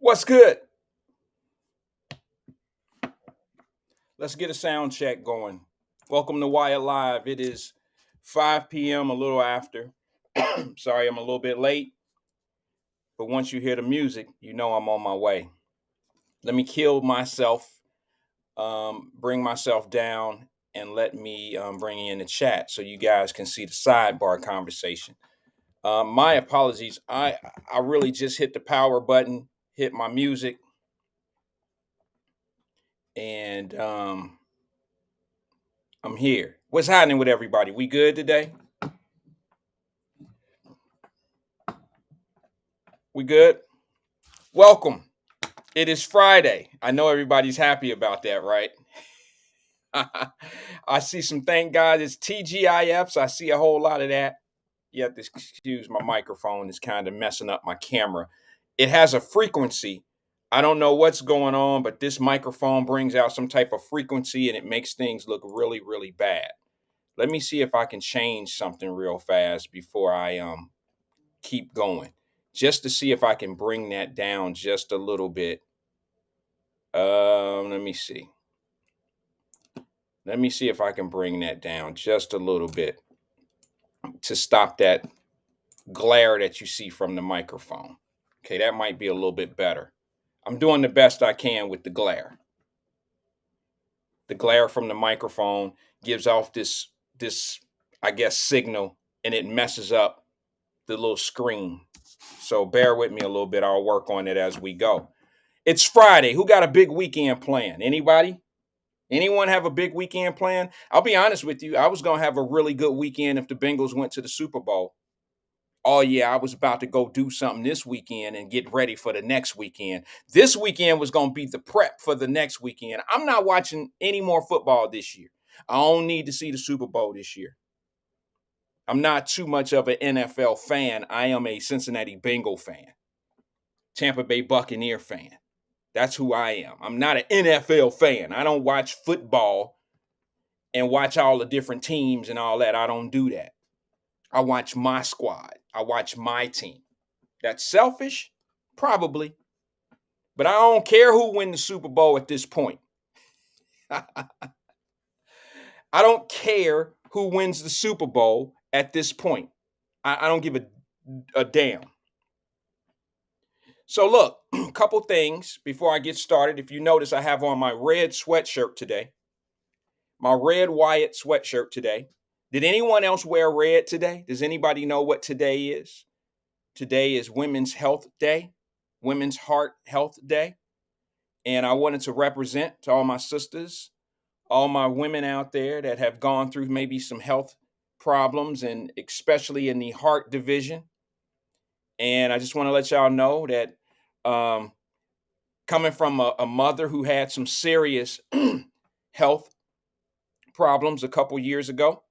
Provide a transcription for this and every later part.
What's good? Let's get a sound check going. Welcome to Wyatt Live. It is 5 p.m., a little after. Sorry, I'm a little bit late, but once you hear the music, you know I'm on my way. Let me kill myself, bring myself down, and let me bring you in the chat so you guys can see the sidebar conversation. My apologies. I really just hit the power button, hit my music, and I'm here. What's happening with everybody? We good today? We good? Welcome. It is Friday. I know everybody's happy about that, right? I see some thank God it's TGIFs. I see a whole lot of that. You have to excuse my microphone. It's kind of messing up my camera. It has a frequency. I don't know what's going on, but this microphone brings out some type of frequency and it makes things look really, really bad. Let me see if I can change something real fast before I keep going. Just to see if I can bring that down just a little bit. Let me see. Let me see if I can bring that down just a little bit to stop that glare that you see from the microphone. Okay, that might be a little bit better. I'm doing the best I can with the glare. The glare from the microphone gives off this I guess signal and it messes up the little screen. So bear with me a little bit. I'll work on it as we go. It's Friday. Who got a big weekend plan? Anybody? Anyone have a big weekend plan? I'll be honest with you. I was going to have a really good weekend if the Bengals went to the Super Bowl. Oh, yeah, I was about to go do something this weekend and get ready for the next weekend. This weekend was going to be the prep for the next weekend. I'm not watching any more football this year. I don't need to see the Super Bowl this year. I'm not too much of an NFL fan. I am a Cincinnati Bengal fan, Tampa Bay Buccaneer fan. That's who I am. I'm not an NFL fan. I don't watch football and watch all the different teams and all that. I don't do that. I watch my squad. I watch my team. That's selfish? Probably. But I don't care who wins the Super Bowl at this point. I don't care who wins the Super Bowl at this point. I don't give a damn. So look, a couple things before I get started. If you notice, I have on my red sweatshirt today. My red Wyatt sweatshirt today. Did anyone else wear red today? Does anybody know what today is? Today is Women's Health Day, Women's Heart Health Day. And I wanted to represent to all my sisters, all my women out there that have gone through maybe some health problems, and especially in the heart division. And I just want to let y'all know that coming from a mother who had some serious health problems a couple years ago.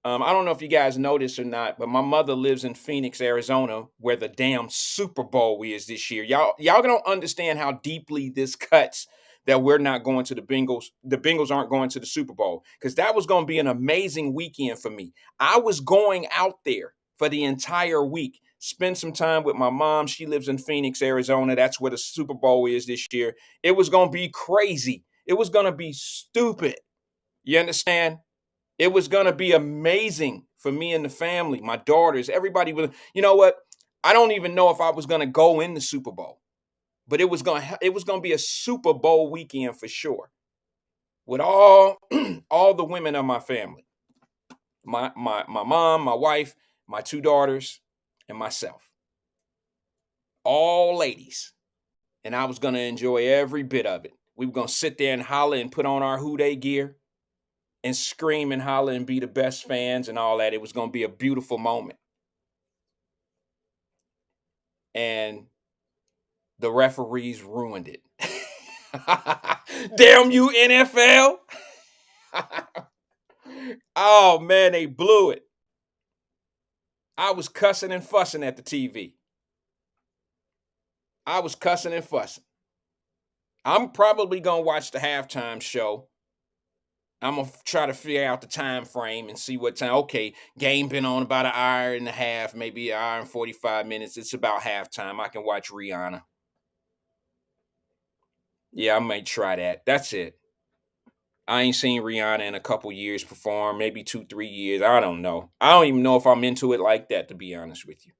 I don't know if you guys know this or not, but my mother lives in Phoenix, Arizona, where the damn Super Bowl is this year. Y'all don't understand how deeply this cuts that we're not going to the Bengals. The Bengals aren't going to the Super Bowl, because that was going to be an amazing weekend for me. I was going out there for the entire week, spend some time with my mom. She lives in Phoenix, Arizona. That's where the Super Bowl is this year. It was going to be crazy. It was going to be stupid. You understand? It was going to be amazing for me and the family, my daughters, everybody. You know what? I don't even know if I was going to go in the Super Bowl, but it was going to be a Super Bowl weekend for sure, with all all the women of my family, my mom, my wife, my two daughters, and myself, all ladies, and I was going to enjoy every bit of it. We were going to sit there and holler and put on our Who Dey gear and scream and holler and be the best fans and all that. It was going to be a beautiful moment. And the referees ruined it. Damn you, NFL. Oh, man, they blew it. I was cussing and fussing at the TV. I was cussing and fussing. I'm probably going to watch the halftime show. I'm going to try to figure out the time frame and see what time. Okay, game been on about an hour and a half, maybe an hour and 45 minutes. It's about halftime. I can watch Rihanna. Yeah, I might try that. That's it. I ain't seen Rihanna in a couple years perform, maybe 2, 3 years. I don't know. I don't even know if I'm into it like that, to be honest with you.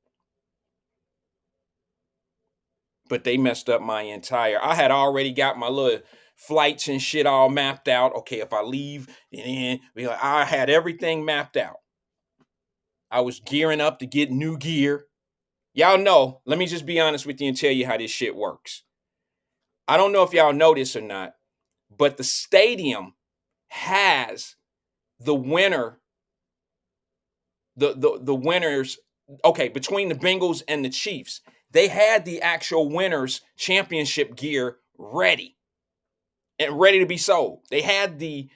But they messed up my entire. I had already got my little flights and shit all mapped out. Okay, if I leave, and then I had everything mapped out. I was gearing up to get new gear. Y'all know, let me just be honest with you and tell you how this shit works. I don't know if y'all know this or not, but the stadium has the winner, the winners, okay, between the Bengals and the Chiefs, they had the actual winners championship gear ready and ready to be sold. They had the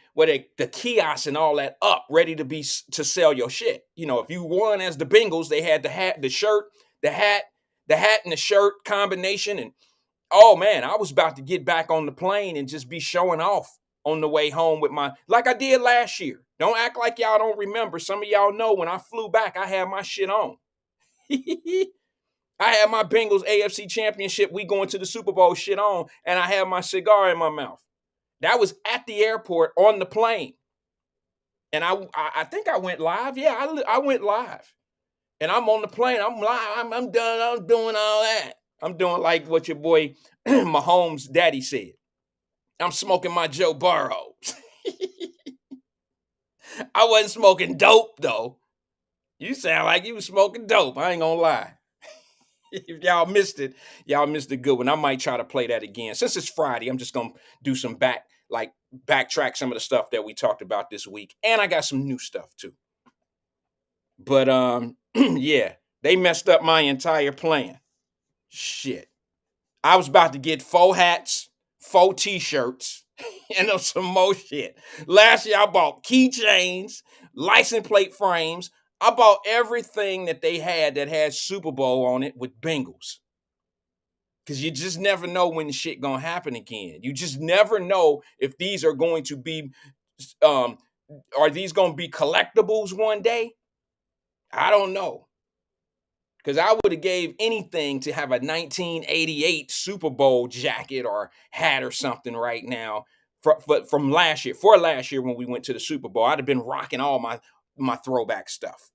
kiosks and all that up, ready to be to sell your shit. You know, if you won as the Bengals, they had the hat, the shirt, the hat, and the shirt combination. And oh man, I was about to get back on the plane and just be showing off on the way home with my, like I did last year. Don't act like y'all don't remember. Some of y'all know when I flew back, I had my shit on. I had my Bengals AFC Championship, we going to the Super Bowl shit on, and I had my cigar in my mouth. That was at the airport on the plane. And I think I went live. Yeah, I went live. And I'm on the plane. I'm live. I'm done. I'm doing all that. I'm doing like what your boy Mahomes' daddy said. I'm smoking my Joe Burrow. I wasn't smoking dope though. You sound like you was smoking dope. I ain't gonna lie. If y'all missed it, y'all missed a good one. I might try to play that again. Since it's Friday, I'm just gonna do some backtrack some of the stuff that we talked about this week. And I got some new stuff too. But yeah, they messed up my entire plan. Shit. I was about to get 4 hats, 4 t-shirts, and some more shit. Last year I bought keychains, license plate frames. I bought everything that they had that had Super Bowl on it with Bengals. Cause you just never know when the shit gonna happen again. You just never know if these are going to be are these gonna be collectibles one day? I don't know. Because I would have gave anything to have a 1988 Super Bowl jacket or hat or something right now from last year. For last year when we went to the Super Bowl, I'd have been rocking all my throwback stuff.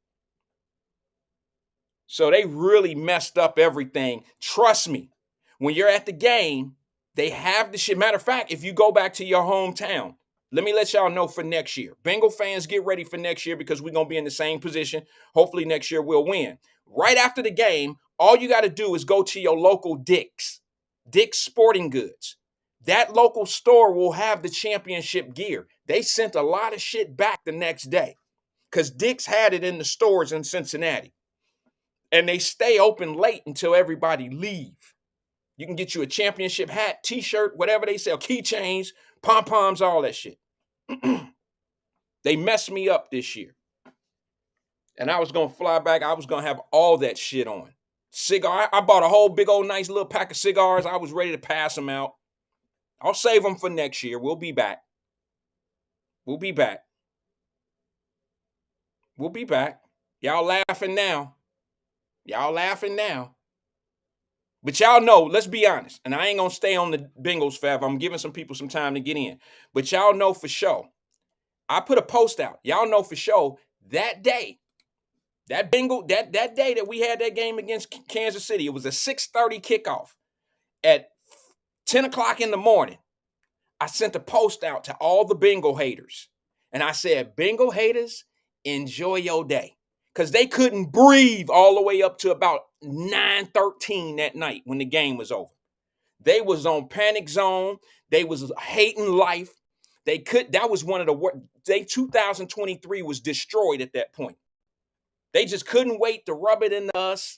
So they really messed up everything. Trust me, when you're at the game, they have the shit. Matter of fact, if you go back to your hometown, let me let y'all know for next year. Bengal fans, get ready for next year because we're going to be in the same position. Hopefully next year we'll win. Right after the game, all you got to do is go to your local Dick's Sporting Goods. That local store will have the championship gear. They sent a lot of shit back the next day because Dick's had it in the stores in Cincinnati. And they stay open late until everybody leave. You can get you a championship hat, t-shirt, whatever they sell, keychains, pom-poms, all that shit. They messed me up this year. And I was going to fly back. I was going to have all that shit on. Cigar. I bought a whole big old nice little pack of cigars. I was ready to pass them out. I'll save them for next year. We'll be back. We'll be back. We'll be back. Y'all laughing now. Y'all laughing now. But y'all know, let's be honest, and I ain't going to stay on the Bengals forever. I'm giving some people some time to get in. But y'all know for sure, I put a post out. Y'all know for sure that day, that day that we had that game against Kansas City, it was a 6:30 kickoff. At 10 o'clock in the morning, I sent a post out to all the Bengal haters. And I said, Bengal haters, enjoy your day. Because they couldn't breathe all the way up to about 9:13 that night when the game was over. They was on panic zone. They was hating life. That was one of the worst. 2023 was destroyed at that point. They just couldn't wait to rub it into us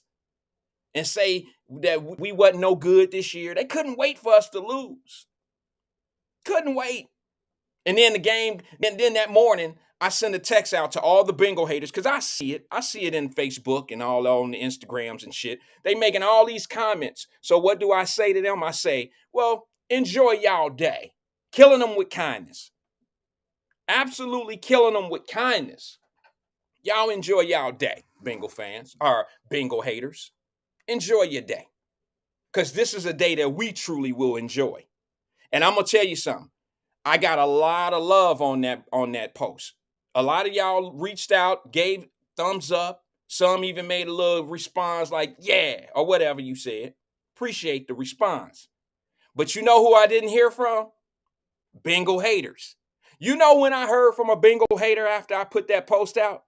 and say that we wasn't no good this year. They couldn't wait for us to lose. Couldn't wait. And then the game, then that morning, I sent a text out to all the Bengal haters because I see it. I see it in Facebook and all on the Instagrams and shit. They making all these comments. So what do I say to them? I say, well, enjoy y'all day. Killing them with kindness. Absolutely killing them with kindness. Y'all enjoy y'all day, Bengal fans or Bengal haters. Enjoy your day. Because this is a day that we truly will enjoy. And I'm gonna tell you something. I got a lot of love on that post. A lot of y'all reached out, gave thumbs up. Some even made a little response like, yeah, or whatever you said. Appreciate the response. But you know who I didn't hear from? Bengal haters. You know when I heard from a Bengal hater after I put that post out?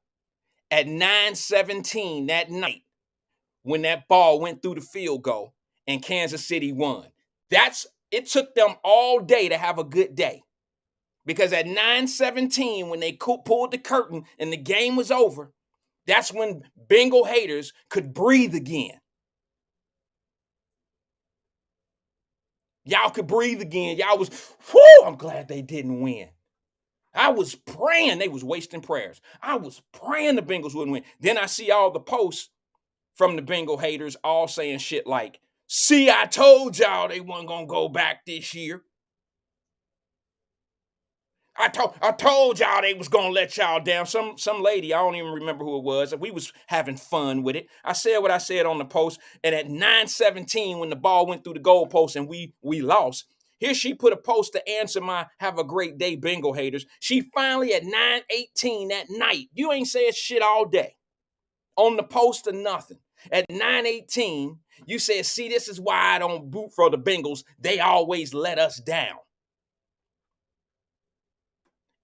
At 9:17 that night, when that ball went through the field goal and Kansas City won. It took them all day to have a good day. Because at 9:17, when they pulled the curtain and the game was over, that's when Bengal haters could breathe again. Y'all could breathe again. Y'all was, whoo, I'm glad they didn't win. I was praying they was wasting prayers. I was praying the Bengals wouldn't win. Then I see all the posts from the Bengal haters all saying shit like, see, I told y'all they wasn't going to go back this year. I told y'all they was gonna let y'all down. Some lady, I don't even remember who it was. We was having fun with it. I said what I said on the post, and at 9:17, when the ball went through the goalpost and we lost, here she put a post to answer my "Have a great day, Bengal haters." She finally at 9:18 that night. You ain't said shit all day on the post or nothing. At 9:18, you said, "See, this is why I don't boot for the Bengals. They always let us down."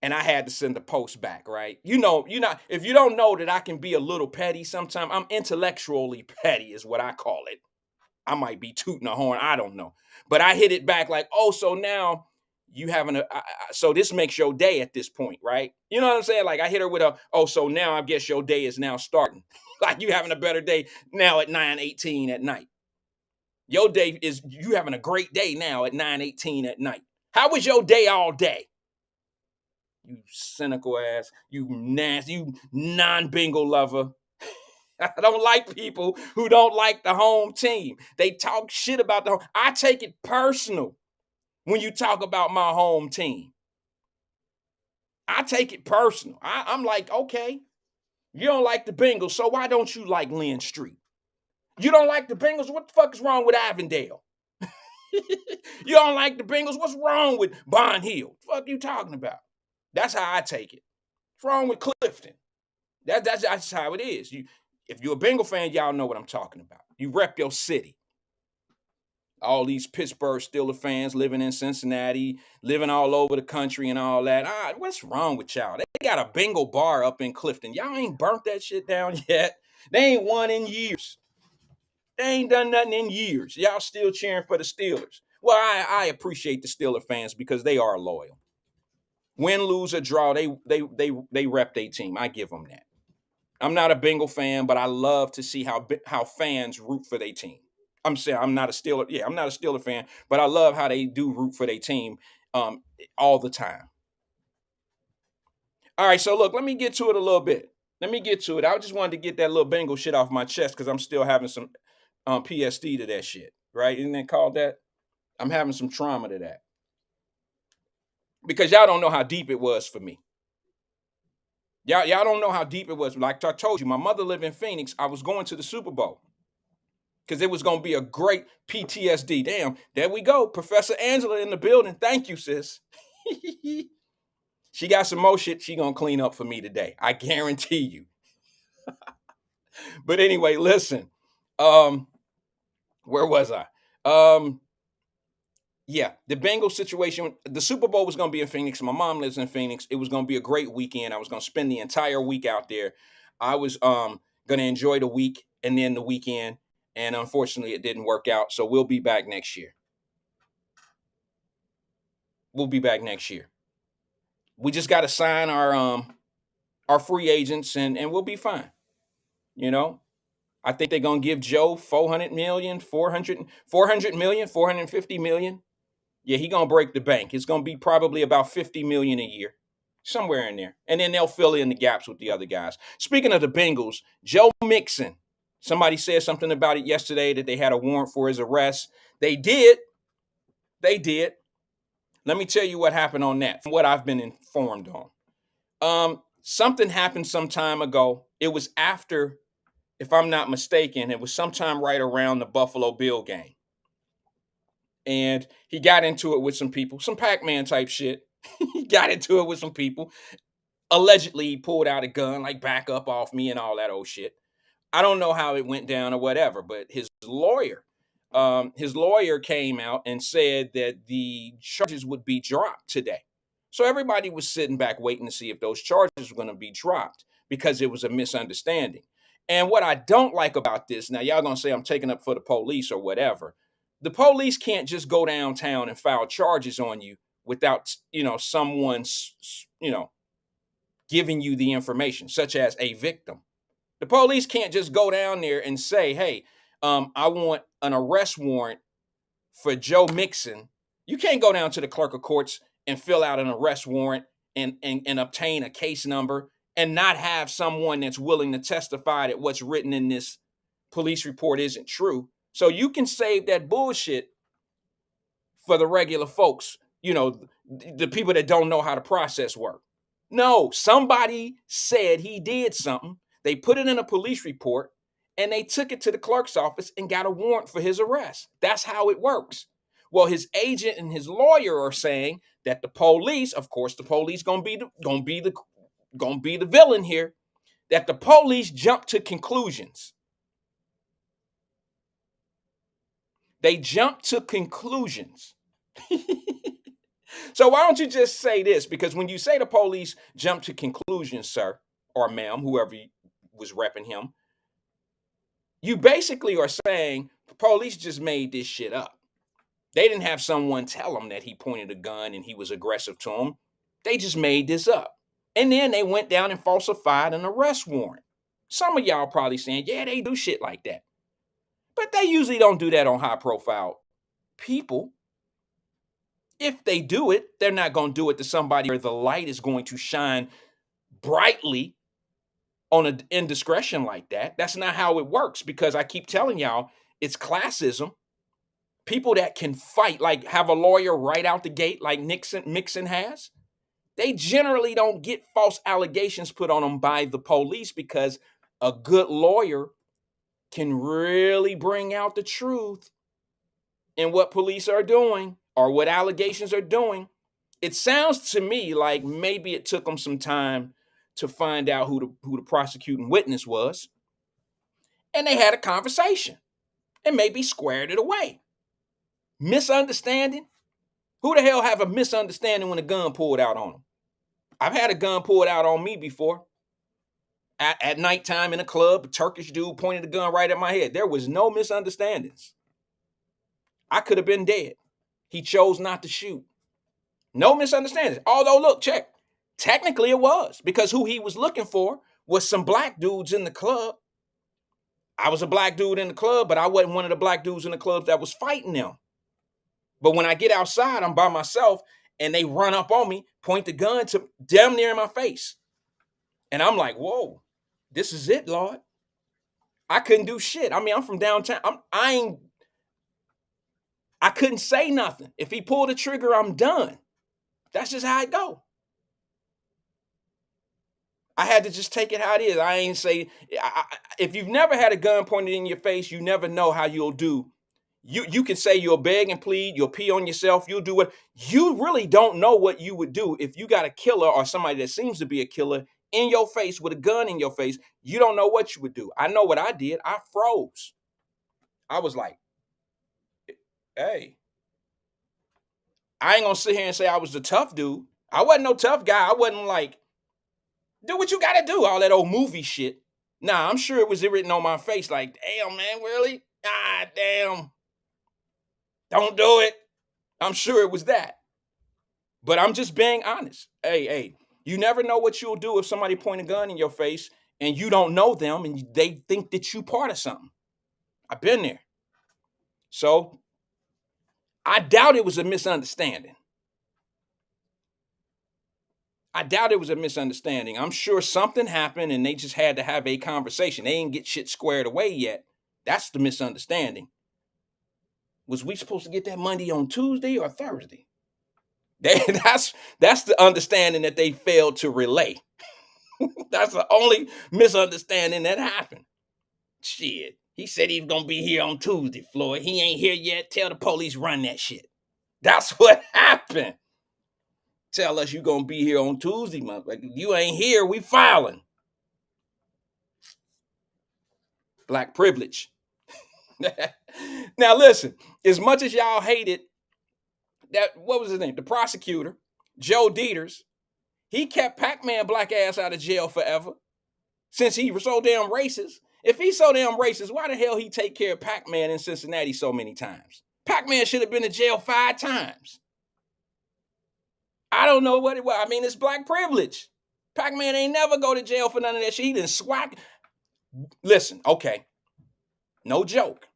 And I had to send the post back, right? If you don't know that I can be a little petty sometimes, I'm intellectually petty, is what I call it. I might be tooting a horn, I don't know. But I hit it back like, oh, so now you having so this makes your day at this point, right? You know what I'm saying? Like I hit her with oh, so now I guess your day is now starting. Like you having a better day now at 9:18 at night. Your day is, you having a great day now at 9:18 at night. How was your day all day? You cynical ass, you nasty, you non-Bengal lover. I don't like people who don't like the home team. They talk shit about the home. I take it personal when you talk about my home team. I take it personal. I'm like, okay, you don't like the Bengals, so why don't you like Lynn Street? You don't like the Bengals? What the fuck is wrong with Avondale? You don't like the Bengals? What's wrong with Bond Hill? The fuck you talking about? That's how I take it. What's wrong with Clifton? That's how it is. If you're a Bengal fan, y'all know what I'm talking about. You rep your city. All these Pittsburgh Steelers fans living in Cincinnati, living all over the country and all that. What's wrong with y'all? They got a Bengal bar up in Clifton. Y'all ain't burnt that shit down yet. They ain't won in years. They ain't done nothing in years. Y'all still cheering for the Steelers. Well, I appreciate the Steeler fans because they are loyal. Win, lose, or draw, they rep their team. I give them that. I'm not a Bengal fan, but I love to see how fans root for their team. I'm saying I'm not a Steeler. Yeah, I'm not a Steeler fan, but I love how they do root for their team all the time. All right, so look, let me get to it a little bit. Let me get to it. I just wanted to get that little Bengal shit off my chest because I'm still having some PSD to that shit, right? Isn't that called that? I'm having some trauma to that because y'all don't know how deep it was for me. Y'all don't know how deep it was. Like I told you, my mother lived in Phoenix. I was going to the Super Bowl because it was going to be a great PTSD. Damn, there we go. Professor Angela in the building. Thank you, sis. She got some more shit she going to clean up for me today. I guarantee you. But anyway, listen. Where was I? Yeah, the Bengals situation. The Super Bowl was going to be in Phoenix. My mom lives in Phoenix. It was going to be a great weekend. I was going to spend the entire week out there. I was going to enjoy the week and then the weekend. And unfortunately, it didn't work out. So we'll be back next year. We'll be back next year. We just got to sign our free agents and we'll be fine. You know, I think they're going to give Joe 400 million, 400 million, 450 million. Yeah, he gonna break the bank. It's gonna be probably about 50 million a year, somewhere in there, and then they'll fill in the gaps with the other guys. Speaking of the Bengals, Joe Mixon. Somebody said something about it yesterday that they had a warrant for his arrest. They did. They did. Let me tell you what happened on that. From what I've been informed on, something happened some time ago. It was after, if I'm not mistaken, it was sometime right around the Buffalo Bill game. and he got into it with some people, some Pac-Man type shit. He got into it with some people. Allegedly, he pulled out a gun, like back up off me and all that old shit. I don't know how it went down or whatever, but his lawyer came out and said that the charges would be dropped today. So everybody was sitting back waiting to see if those charges were going to be dropped because it was a misunderstanding. And what I don't like about this, now y'all gonna say I'm taking up for the police or whatever. The police can't just go downtown and file charges on you without, someone, giving you the information, such as a victim. The police can't just go down there and say, hey, I want an arrest warrant for Joe Mixon. You can't go down to the clerk of courts and fill out an arrest warrant and obtain a case number and not have someone that's willing to testify that what's written in this police report isn't true. So you can save that bullshit for the regular folks, the people that don't know how the process works. No, somebody said he did something. They put it in a police report and they took it to the clerk's office and got a warrant for his arrest. That's how it works. Well, his agent and his lawyer are saying that the police, of course, the police gonna be the villain here, that the police jump to conclusions. They jump to conclusions. So why don't you just say this? Because when you say the police jump to conclusions, sir or ma'am, whoever was repping him, you basically are saying the police just made this shit up. They didn't have someone tell them that he pointed a gun and he was aggressive to them. They just made this up. And then they went down and falsified an arrest warrant. Some of y'all probably saying, yeah, they do shit like that. But they usually don't do that on high profile people. If they do it, they're not going to do it to somebody where the light is going to shine brightly on an indiscretion like that. That's not how it works, because I keep telling y'all, it's classism. People that can fight, like have a lawyer right out the gate like Mixon has, they generally don't get false allegations put on them by the police, because a good lawyer can really bring out the truth in what police are doing or what allegations are doing. It sounds to me like maybe it took them some time to find out who the prosecuting witness was, and they had a conversation and maybe squared it away. Misunderstanding? Who the hell have a misunderstanding when a gun pulled out on them? I've had a gun pulled out on me before. At nighttime in a club, a Turkish dude pointed a gun right at my head. There was no misunderstandings. I could have been dead. He chose not to shoot. No misunderstandings. Although, look, check. Technically it was, because who he was looking for was some black dudes in the club. I was a black dude in the club, but I wasn't one of the black dudes in the club that was fighting them. But when I get outside, I'm by myself, and they run up on me, point the gun to damn near in my face. And I'm like, whoa, this is it, Lord. I couldn't do shit. I mean, I'm from downtown. I couldn't say nothing. If he pulled the trigger, I'm done. That's just how it go. I had to just take it how it is. I ain't say, if you've never had a gun pointed in your face, you never know how you'll do. You can say you'll beg and plead, you'll pee on yourself, you'll do what. You really don't know what you would do if you got a killer or somebody that seems to be a killer in your face with a gun in your face. You don't know what you would do. I know what I did. I froze. I was like, hey, I ain't gonna sit here and say I was the tough dude. I wasn't no tough guy. I wasn't like, do what you gotta do, all that old movie shit. Nah, I'm sure it was written on my face like, damn, man, really? Ah, damn. Don't do it. I'm sure it was that. But I'm just being honest. Hey, you never know what you'll do if somebody point a gun in your face and you don't know them and they think that you part of something. I've been there. So I doubt it was a misunderstanding. I'm sure something happened and they just had to have a conversation. They didn't get shit squared away yet. That's the misunderstanding. Was we supposed to get that Monday on Tuesday or Thursday? That's the understanding that they failed to relay. That's the only misunderstanding that happened. Shit. He said he's gonna be here on Tuesday, Floyd. He ain't here yet. Tell the police run that shit. That's what happened. Tell us you gonna be here on Tuesday, motherfucker. You ain't here, we filing. Black privilege. Now listen, as much as y'all hated that, what was his name? The prosecutor, Joe Dieters, he kept Pac-Man black ass out of jail forever since he was so damn racist. If he's so damn racist, why the hell he take care of Pac-Man in Cincinnati so many times? Pac-Man should have been in jail 5 times. I don't know what it was. I mean, it's black privilege. Pac-Man ain't never go to jail for none of that shit. He didn't swat. Listen, okay. No joke.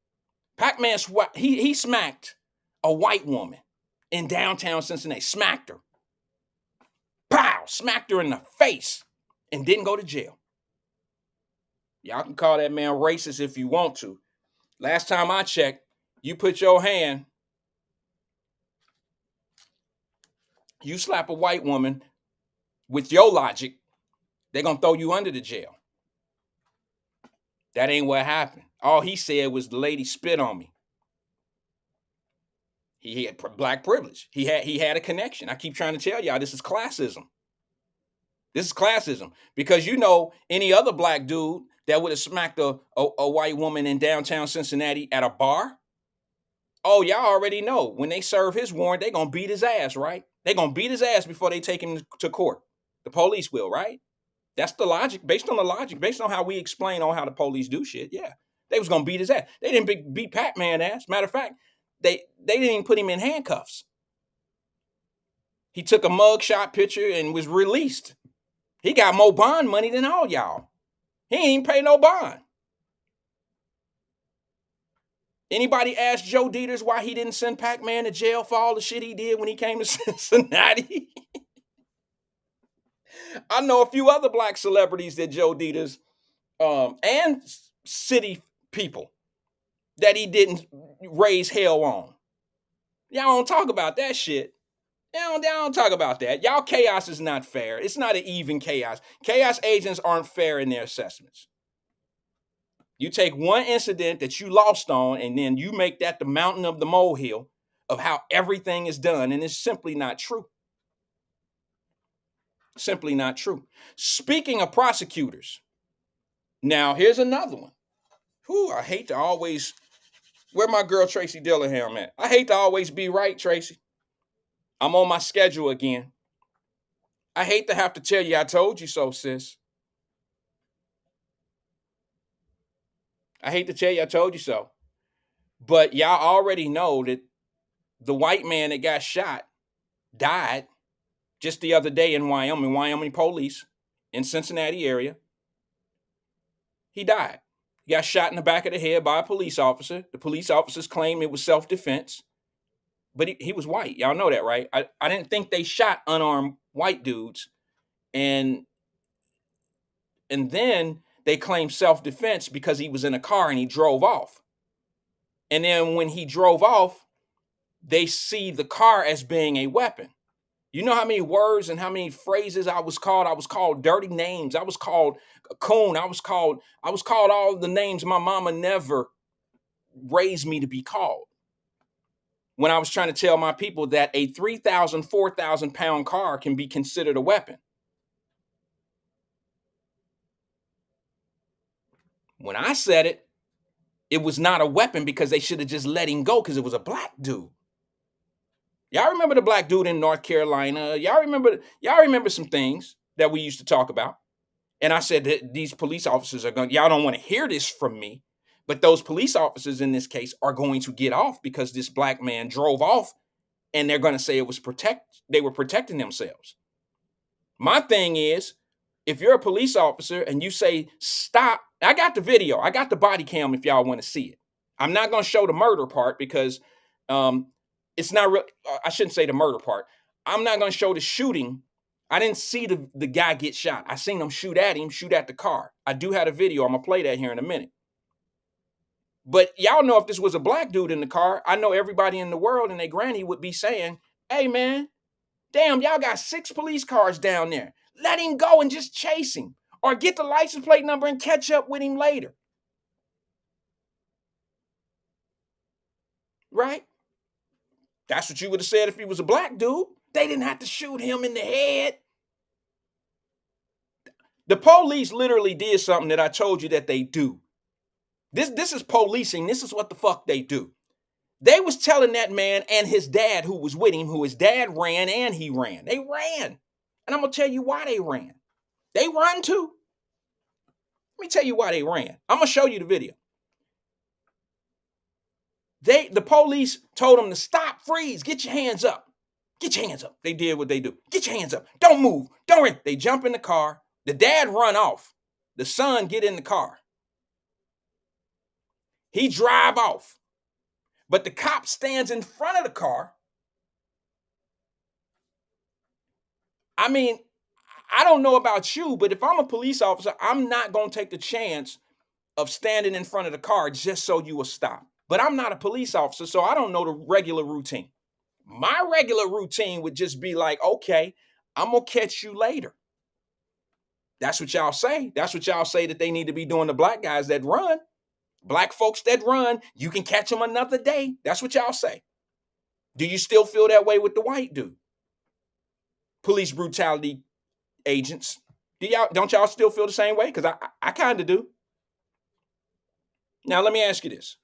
Pac-Man he smacked a white woman in downtown Cincinnati. Smacked her. Pow! Smacked her in the face and didn't go to jail. Y'all can call that man racist if you want to. Last time I checked, you put your hand, you slap a white woman with your logic, they're going to throw you under the jail. That ain't what happened. All he said was the lady spit on me. He had black privilege. He had a connection. I keep trying to tell y'all this is classism. This is classism. Because you know, any other black dude that would have smacked a white woman in downtown Cincinnati at a bar, oh, y'all already know. When they serve his warrant, they're going to beat his ass, right? They're going to beat his ass before they take him to court. The police will, right? That's the logic. Based on the logic, based on how we explain on how the police do shit, yeah. They was going to beat his ass. They didn't beat Pac-Man ass. Matter of fact, they didn't even put him in handcuffs. He took a mugshot picture and was released. He got more bond money than all y'all. He ain't even pay no bond. Anybody ask Joe Dieters why he didn't send Pac-Man to jail for all the shit he did when he came to Cincinnati? I know a few other black celebrities that Joe Dieters and city people that he didn't raise hell on. Y'all don't talk about that shit. Y'all don't talk about that. Y'all chaos is not fair. It's not an even chaos. Chaos agents aren't fair in their assessments. You take one incident that you lost on, and then you make that the mountain of the molehill of how everything is done, and it's simply not true. Simply not true. Speaking of prosecutors, now here's another one. Whew, I hate to always, where my girl Tracy Dillingham at? I hate to always be right, Tracy. I'm on my schedule again. I hate to have to tell you I told you so, sis. I hate to tell you I told you so. But y'all already know that the white man that got shot died just the other day in Wyoming police in Cincinnati area. He died. He got shot in the back of the head by a police officer. The police officers claim it was self-defense. But he was white. Y'all know that, right? I didn't think they shot unarmed white dudes. And then they claim self-defense because he was in a car and he drove off. And then when he drove off, they see the car as being a weapon. You know how many words and how many phrases I was called? I was called dirty names. I was called a coon. I was called all the names my mama never raised me to be called. When I was trying to tell my people that a 3,000, 4,000 pound car can be considered a weapon. When I said it, it was not a weapon because they should have just let him go because it was a black dude. Y'all remember the black dude in North Carolina? Y'all remember some things that we used to talk about. And I said that these police officers y'all don't want to hear this from me, but those police officers in this case are going to get off because this black man drove off and they're going to say they were protecting themselves. My thing is, if you're a police officer and you say, stop, I got the video, I got the body cam if y'all want to see it. I'm not going to show the murder part because it's not real. I shouldn't say the murder part. I'm not going to show the shooting. I didn't see the guy get shot. I seen him shoot at the car. I do have a video. I'm going to play that here in a minute. But y'all know if this was a black dude in the car, I know everybody in the world and their granny would be saying, hey, man, damn, y'all got 6 police cars down there. Let him go and just chase him or get the license plate number and catch up with him later. right? That's what you would have said if he was a black dude. They didn't have to shoot him in the head. The police literally did something that I told you that they do. This is policing. This is what the fuck they do. They was telling that man and his dad who was with him, who his dad ran and he ran. They ran. And I'm going to tell you why they ran. They run too. Let me tell you why they ran. I'm going to show you the video. The police told them to stop, freeze, get your hands up. Get your hands up. They did what they do. Get your hands up. Don't move. Don't run. They jump in the car. The dad run off. The son get in the car. He drive off. But the cop stands in front of the car. I mean, I don't know about you, but if I'm a police officer, I'm not going to take the chance of standing in front of the car just so you will stop. But I'm not a police officer, so I don't know the regular routine. My regular routine would just be like, okay, I'm going to catch you later. That's what y'all say. That's what y'all say that they need to be doing to black guys that run. Black folks that run, you can catch them another day. That's what y'all say. Do you still feel that way with the white dude? Police brutality agents. Don't y'all still feel the same way? Because I kind of do. Now, let me ask you this.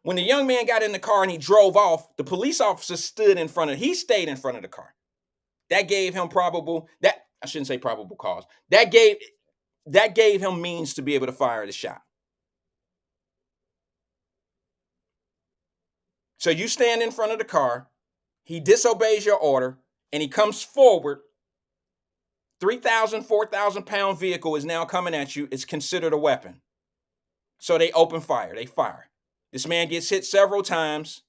When the young man got in the car and he drove off, the police officer stayed in front of the car. That gave him I shouldn't say probable cause. That gave him means to be able to fire the shot. So you stand in front of the car, he disobeys your order, and he comes forward. 3,000, 4,000 pound vehicle is now coming at you. It's considered a weapon. So they open fire. They fire. This man gets hit several times,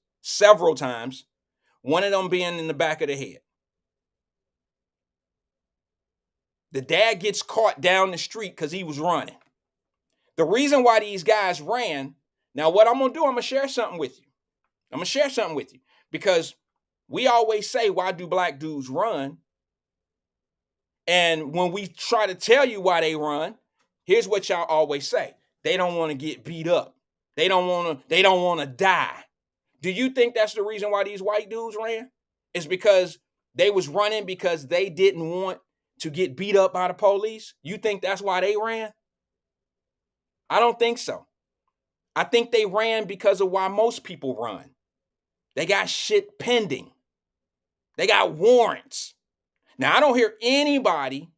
one of them being in the back of the head. The dad gets caught down the street because he was running. The reason why these guys ran, now what I'm going to do, I'm going to share something with you. Because we always say, why do black dudes run? And when we try to tell you why they run, here's what y'all always say. They don't want to get beat up. They don't want to die. Do you think that's the reason why these white dudes ran? It's because they was running because they didn't want to get beat up by the police? You think that's why they ran? I don't think so. I think they ran because of why most people run. They got shit pending. They got warrants. Now, I don't hear anybody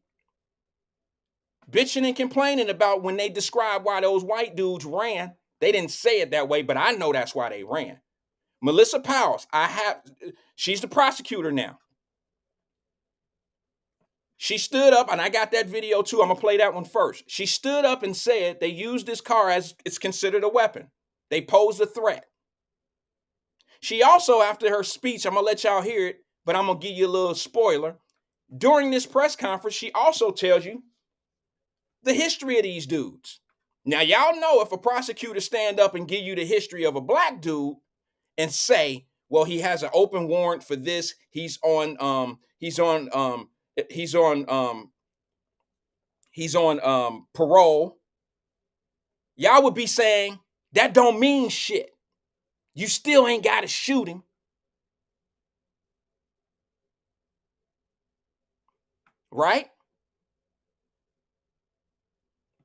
bitching and complaining about when they describe why those white dudes ran. They didn't say it that way, but I know that's why they ran. Melissa Powers, she's the prosecutor now. She stood up, and I got that video too. I'm going to play that one first. She stood up and said they used this car as it's considered a weapon. They posed a threat. She also, after her speech, I'm going to let y'all hear it, but I'm going to give you a little spoiler. During this press conference, she also tells you the history of these dudes. Now, y'all know if a prosecutor stand up and give you the history of a black dude and say, well, he has an open warrant for this, he's on parole, y'all would be saying that don't mean shit. You still ain't got to shoot him. Right?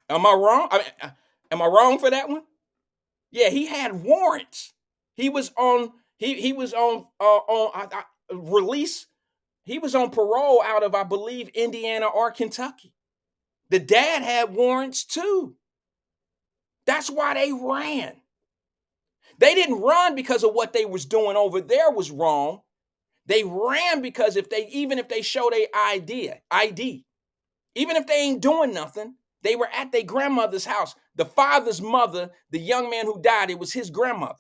Am I wrong? Am I wrong for that one? Yeah, he had warrants. He was on release. He was on parole out of, I believe, Indiana or Kentucky. The dad had warrants too. That's why they ran. They didn't run because of what they was doing over there was wrong. They ran because even if they show their ID, even if they ain't doing nothing, they were at their grandmother's house. The father's mother, the young man who died, it was his grandmother.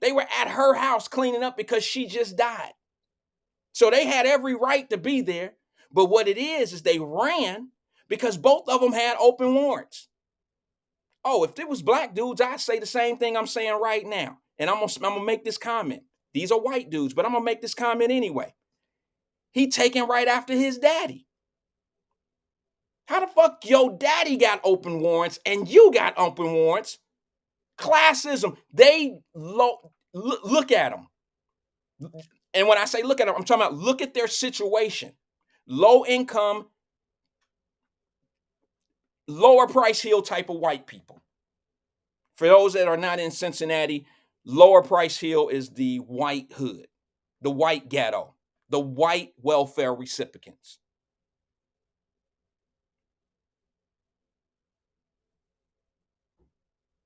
They were at her house cleaning up because she just died. So they had every right to be there. But what it is they ran because both of them had open warrants. Oh, if it was black dudes, I'd say the same thing I'm saying right now. And I'm gonna make this comment. These are white dudes, but I'm gonna make this comment anyway. He taken right after his daddy. How the fuck your daddy got open warrants and you got open warrants? Classism. They look at them. And when I say look at them, I'm talking about look at their situation. Low income, lower price hill type of white people. For those that are not in Cincinnati, lower price hill is the white hood, the white ghetto, the white welfare recipients.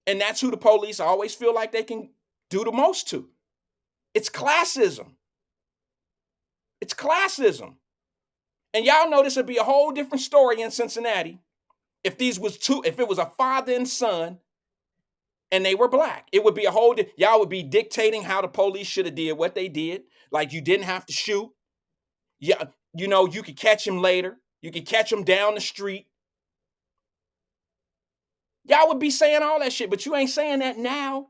And that's who the police always feel like they can do the most to. It's classism. It's classism. And y'all know this would be a whole different story in Cincinnati if if it was a father and son and they were black. It would be a whole y'all would be dictating how the police should have did what they did. Like you didn't have to shoot. Yeah, you know, you could catch him later. You could catch him down the street. Y'all would be saying all that shit, but you ain't saying that now.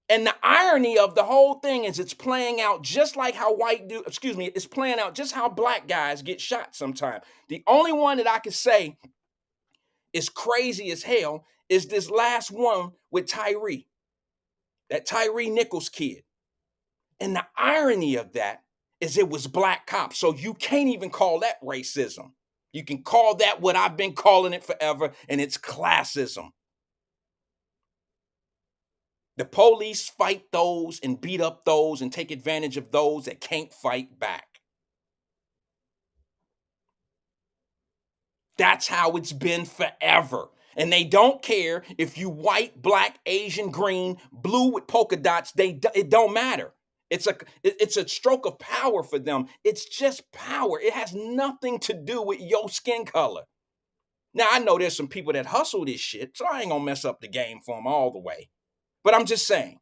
And the irony of the whole thing is it's playing out just like how it's playing out just how black guys get shot sometimes. The only one that I can say is crazy as hell is this last one with Tyree, that Tyree Nichols kid. And the irony of that is it was black cops. So you can't even call that racism. You can call that what I've been calling it forever, and it's classism. The police fight those and beat up those and take advantage of those that can't fight back. That's how it's been forever. And they don't care if you white, black, Asian, green, blue with polka dots. It don't matter. It's a stroke of power for them. It's just power. It has nothing to do with your skin color. Now, I know there's some people that hustle this shit, so I ain't gonna mess up the game for them all the way. But I'm just saying,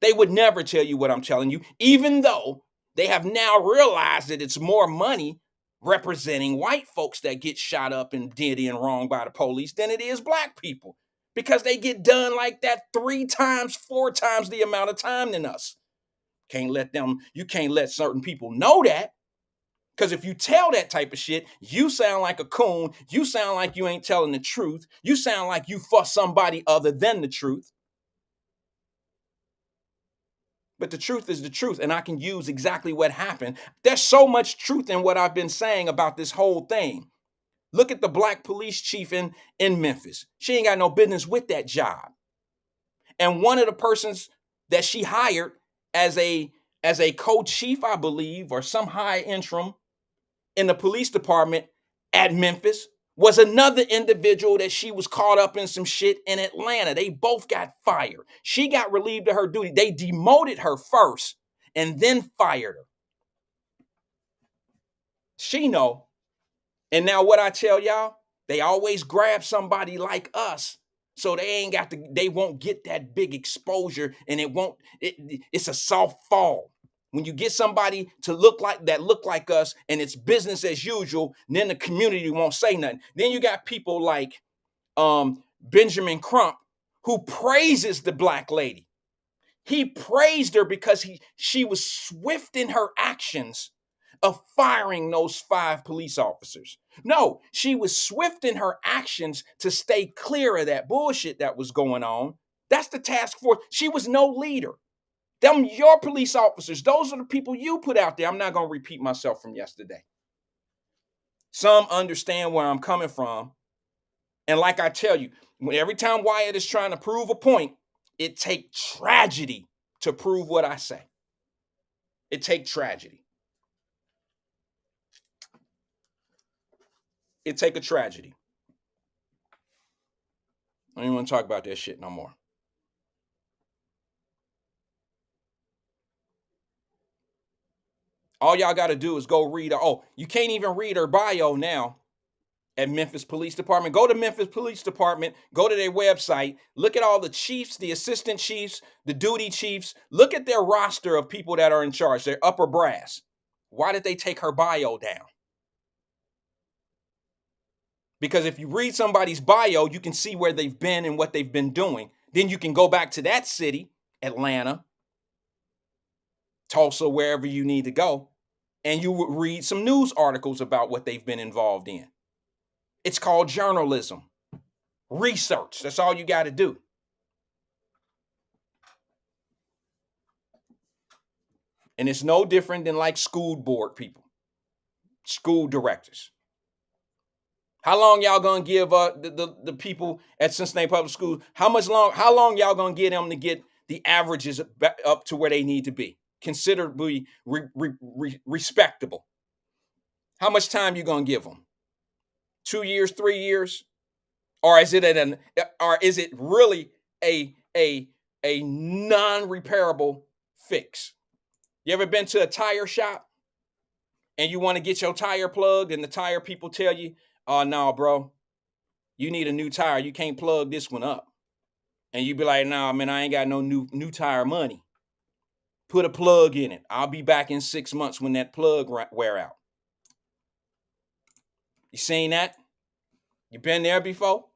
they would never tell you what I'm telling you, even though they have now realized that it's more money representing white folks that get shot up and did in wrong by the police than it is black people, because they get done like that 3 times, 4 times the amount of time than us. You can't let certain people know that. Because if you tell that type of shit, you sound like a coon. You sound like you ain't telling the truth. You sound like you for somebody other than the truth. But the truth is the truth, and I can use exactly what happened. There's so much truth in what I've been saying about this whole thing. Look at the black police chief in Memphis. She ain't got no business with that job. And one of the persons that she hired as a co-chief, I believe, or some high interim in the police department at Memphis was another individual that she was caught up in some shit in Atlanta. They both got fired. She got relieved of her duty. They demoted her first and then fired her. She know. And now what I tell y'all, they always grab somebody like us so they won't get that big exposure, and it's a soft fall. When you get somebody to look like us and it's business as usual, then the community won't say nothing. Then you got people like Benjamin Crump, who praises the black lady. He praised her because she was swift in her actions of firing those 5 police officers. No, she was swift in her actions to stay clear of that bullshit that was going on. That's the task force. She was no leader. Them your police officers, those are the people you put out there. I'm not going to repeat myself from yesterday. Some understand where I'm coming from. And like I tell you, every time Wyatt is trying to prove a point, it takes tragedy to prove what I say. It takes tragedy. It take a tragedy. I don't even want to talk about that shit no more. All y'all got to do is go read. You can't even read her bio now at Memphis Police Department. Go to Memphis Police Department. Go to their website. Look at all the chiefs, the assistant chiefs, the duty chiefs. Look at their roster of people that are in charge, their upper brass. Why did they take her bio down? Because if you read somebody's bio, you can see where they've been and what they've been doing. Then you can go back to that city, Atlanta, Tulsa, wherever you need to go, and you would read some news articles about what they've been involved in. It's called journalism. Research. That's all you got to do. And it's no different than like school board people, school directors. How long y'all gonna give the people at Cincinnati Public Schools? How long y'all gonna get them to get the averages up to where they need to be, considerably respectable? How much time you gonna give them? 2 years, 3 years, or is it really a non-repairable fix? You ever been to a tire shop and you want to get your tire plugged, and the tire people tell you, "Oh no, bro, you need a new tire. You can't plug this one up." And you be like, "Nah, man, I ain't got no new tire money. Put a plug in it. I'll be back in 6 months when that plug wear out." You seen that? You been there before?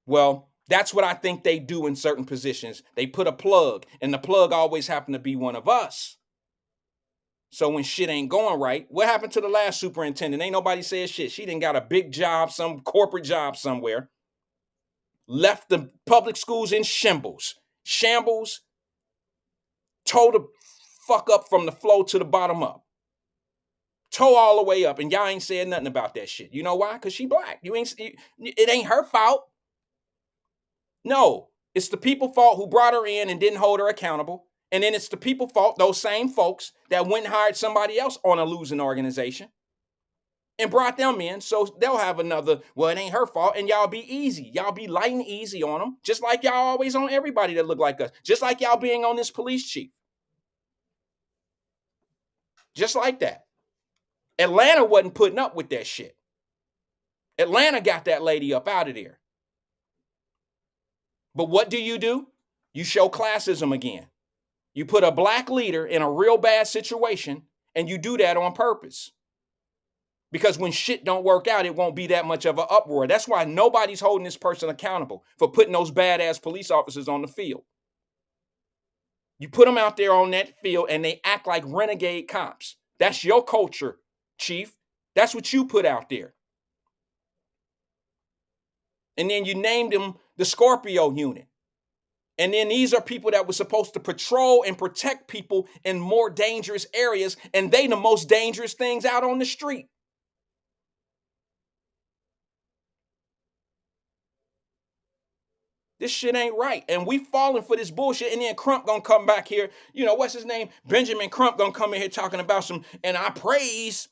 Well, that's what I think they do in certain positions. They put a plug, and the plug always happened to be one of us. So when shit ain't going right, what happened to the last superintendent? Ain't nobody said shit. She done got a big job, some corporate job somewhere. Left the public schools in shambles. Tore the fuck up from the floor to the bottom up. Toe all the way up, and y'all ain't said nothing about that shit. You know why? Because she black. It ain't her fault. No, it's the people fault who brought her in and didn't hold her accountable. And then it's the people fault, those same folks that went and hired somebody else on a losing organization and brought them in, so they'll have another, well, it ain't her fault, and y'all be easy. Y'all be light and easy on them, just like y'all always on everybody that look like us, just like y'all being on this police chief. Just like that. Atlanta wasn't putting up with that shit. Atlanta got that lady up out of there. But what do? You show classism again. You put a black leader in a real bad situation, and you do that on purpose. Because when shit don't work out, it won't be that much of an uproar. That's why nobody's holding this person accountable for putting those badass police officers on the field. You put them out there on that field, and they act like renegade cops. That's your culture, Chief. That's what you put out there. And then you named them the Scorpio unit. And then these are people that were supposed to patrol and protect people in more dangerous areas, and they the most dangerous things out on the street. This shit ain't right. And we falling for this bullshit. And then Crump gonna come back here. You know, what's his name? Benjamin Crump gonna come in here talking about and I praise.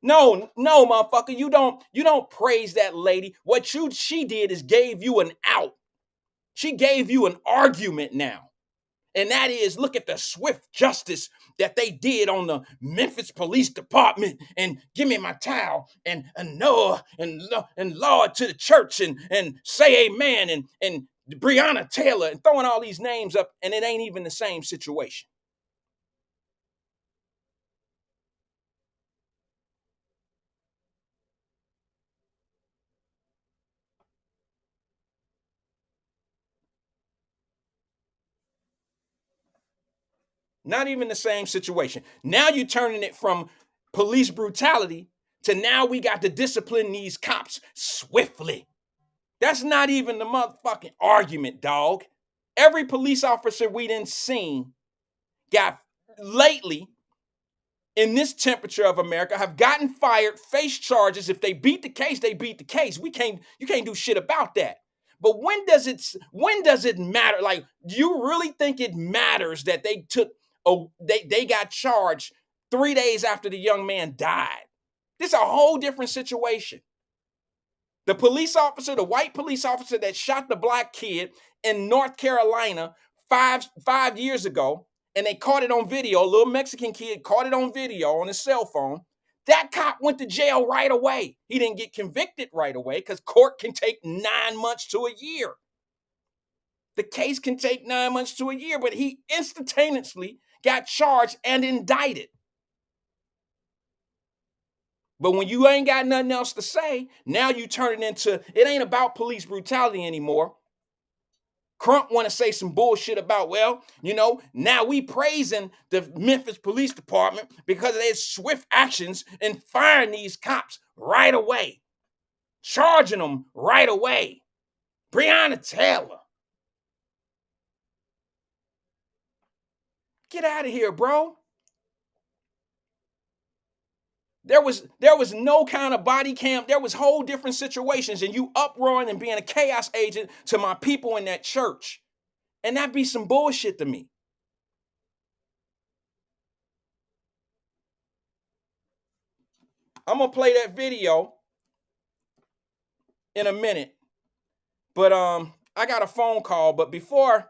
No, motherfucker. You don't praise that lady. What she did is gave you an out. She gave you an argument now. And that is, look at the swift justice that they did on the Memphis Police Department, and give me my towel, and Noah, and Lord to the church, and say amen, and Breonna Taylor, and throwing all these names up, and it ain't even the same situation. Not even the same situation. Now you're turning it from police brutality to now we got to discipline these cops swiftly. That's not even the motherfucking argument, dog. Every police officer we done seen got lately in this temperature of America have gotten fired, face charges. If they beat the case, they beat the case. You can't do shit about that. But when does it matter? Like, do you really think it matters that they got charged 3 days after the young man died? This is a whole different situation. The white police officer that shot the black kid in North Carolina five years ago, and they caught it on video. A little Mexican kid caught it on video on his cell phone. That cop went to jail right away. He didn't get convicted right away because court can take 9 months to a year. The case can take 9 months to a year, but he instantaneously got charged and indicted. But when you ain't got nothing else to say, now you turn it into, it ain't about police brutality anymore. Crump want to say some bullshit about, well, now we praising the Memphis Police Department because of their swift actions in firing these cops right away, charging them right away. Breonna Taylor. Get out of here, bro. There was no kind of body cam. There was whole different situations, and you uproaring and being a chaos agent to my people in that church. And that'd be some bullshit to me. I'm gonna play that video in a minute. But I got a phone call. But before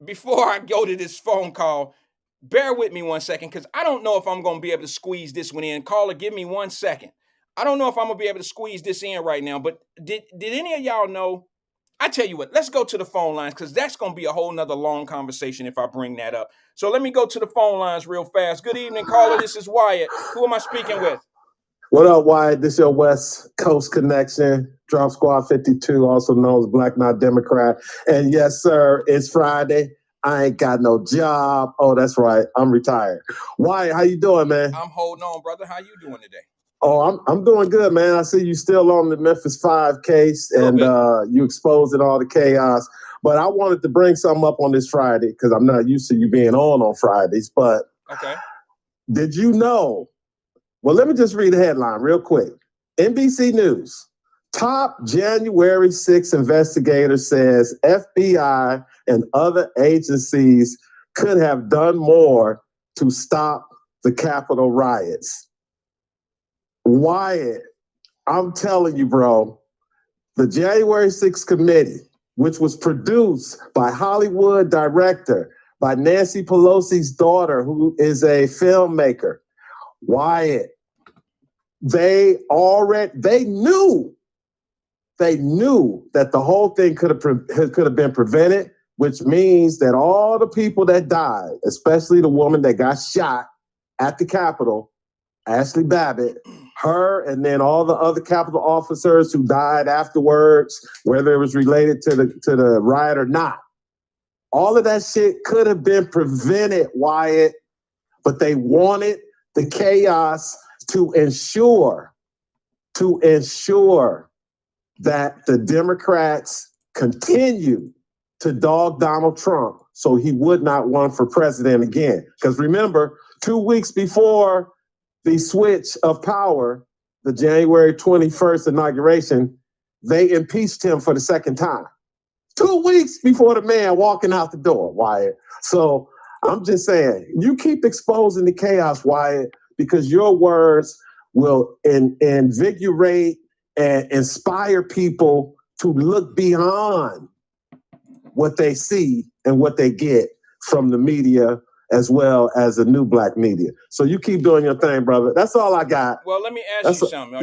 I go to this phone call, bear with me 1 second, because I don't know if I'm gonna be able to squeeze this one in. Caller, give me 1 second. I don't know if I'm gonna be able to squeeze this in right now. But did any of y'all know? I tell you what, let's go to the phone lines, because that's gonna be a whole nother long conversation if I bring that up. So let me go to the phone lines real fast. Good evening, caller. This is Wyatt. Who am I speaking with? What up, Wyatt? This your West Coast Connection, Drop Squad 52, also known as Black Not Democrat. And yes, sir, it's Friday. I ain't got no job. Oh, that's right. I'm retired. Wyatt, how you doing, man? I'm holding on, brother. How you doing today? Oh, I'm doing good, man. I see you still on the Memphis 5 case, and you exposing all the chaos. But I wanted to bring something up on this Friday, because I'm not used to you being on Fridays. But okay, did you know? Well, let me just read the headline real quick. NBC News. Top January 6 investigator says FBI and other agencies could have done more to stop the Capitol riots. Wyatt, I'm telling you, bro, the January 6th committee, which was produced by Hollywood director, by Nancy Pelosi's daughter, who is a filmmaker, Wyatt, they knew that the whole thing could have been prevented, which means that all the people that died, especially the woman that got shot at the Capitol, Ashley Babbitt, her, and then all the other Capitol officers who died afterwards, whether it was related to the riot or not, all of that shit could have been prevented, Wyatt, but they wanted the chaos to ensure that the Democrats continue to dog Donald Trump so he would not run for president again. Because remember, 2 weeks before the switch of power, the January 21st inauguration, they impeached him for the second time. 2 weeks before the man walking out the door, Wyatt. So I'm just saying, you keep exposing the chaos, Wyatt, because your words will invigorate and inspire people to look beyond what they see and what they get from the media, as well as the new black media. So you keep doing your thing, brother. That's all I got. Well, let me ask you something.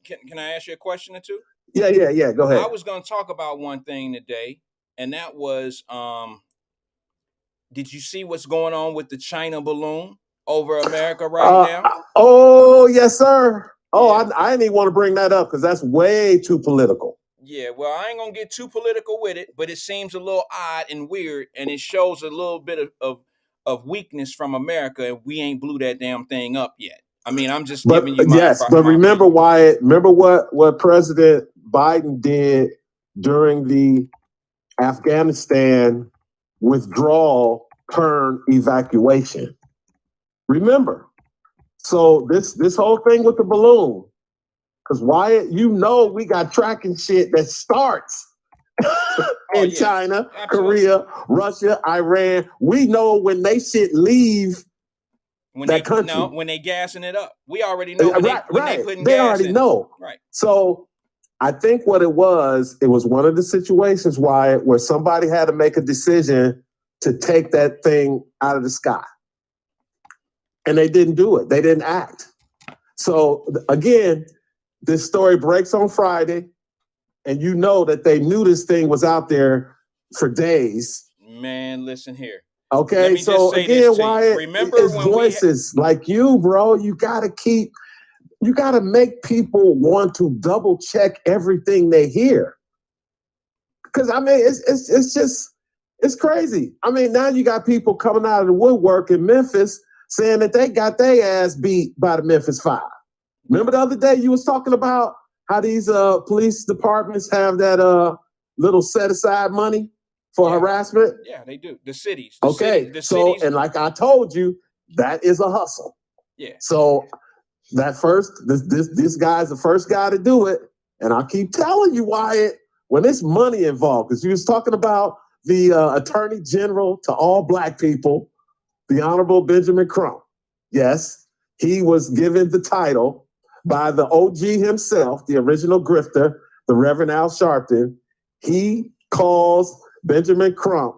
Can I ask you a question or two? Yeah. Go ahead. I was going to talk about one thing today, and that was, did you see what's going on with the China balloon over America right now? Oh, yes, sir. Oh, yeah. I didn't even want to bring that up because that's way too political. Yeah, well, I ain't going to get too political with it, but it seems a little odd and weird, and it shows a little bit of weakness from America, and we ain't blew that damn thing up yet. I mean, I'm just giving you my but remember, Wyatt, remember what President Biden did during the Afghanistan withdrawal turn evacuation. Remember. So this whole thing with the balloon, because Wyatt, we got tracking shit that starts in China, Korea, Russia, Iran. We know when they shit leave that country. No, when they gassing it up. We already know when they putting they gas already in. know. Right. So I think what it was one of the situations, Wyatt, where somebody had to make a decision to take that thing out of the sky. And they didn't do it. They didn't act. So again, this story breaks on Friday, and you know that they knew this thing was out there for days. Man, listen here. Okay, so again, Wyatt, remember when voices like you, bro, you gotta make people want to double check everything they hear. Because I mean, it's crazy. I mean, now you got people coming out of the woodwork in Memphis saying that they got their ass beat by the Memphis 5. Remember the other day you was talking about how these police departments have that little set aside money for Yeah, harassment? yeah, they do. The cities, Okay, the so cities. and like I told you, that is a hustle. Yeah, So that first, this guy's the first guy to do it, and I keep telling you, Wyatt, when there's money involved, because you was talking about the Attorney General to all black people, the Honorable Benjamin Crump. Yes, he was given the title by the OG himself, the original grifter, the Reverend Al Sharpton. He calls Benjamin Crump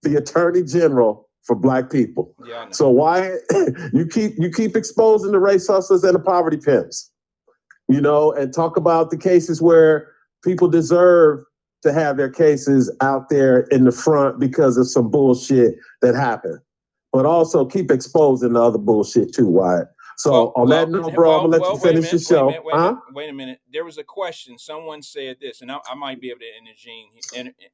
the Attorney General for black people. yeah, I know. So why you keep exposing the race hustlers and the poverty pimps, and talk about the cases where people deserve to have their cases out there in the front because of some bullshit that happened. But also keep exposing the other bullshit too, Wyatt. So on that note, bro, I'm gonna let you finish your show. Wait a minute. There was a question. Someone said this, and I might be able to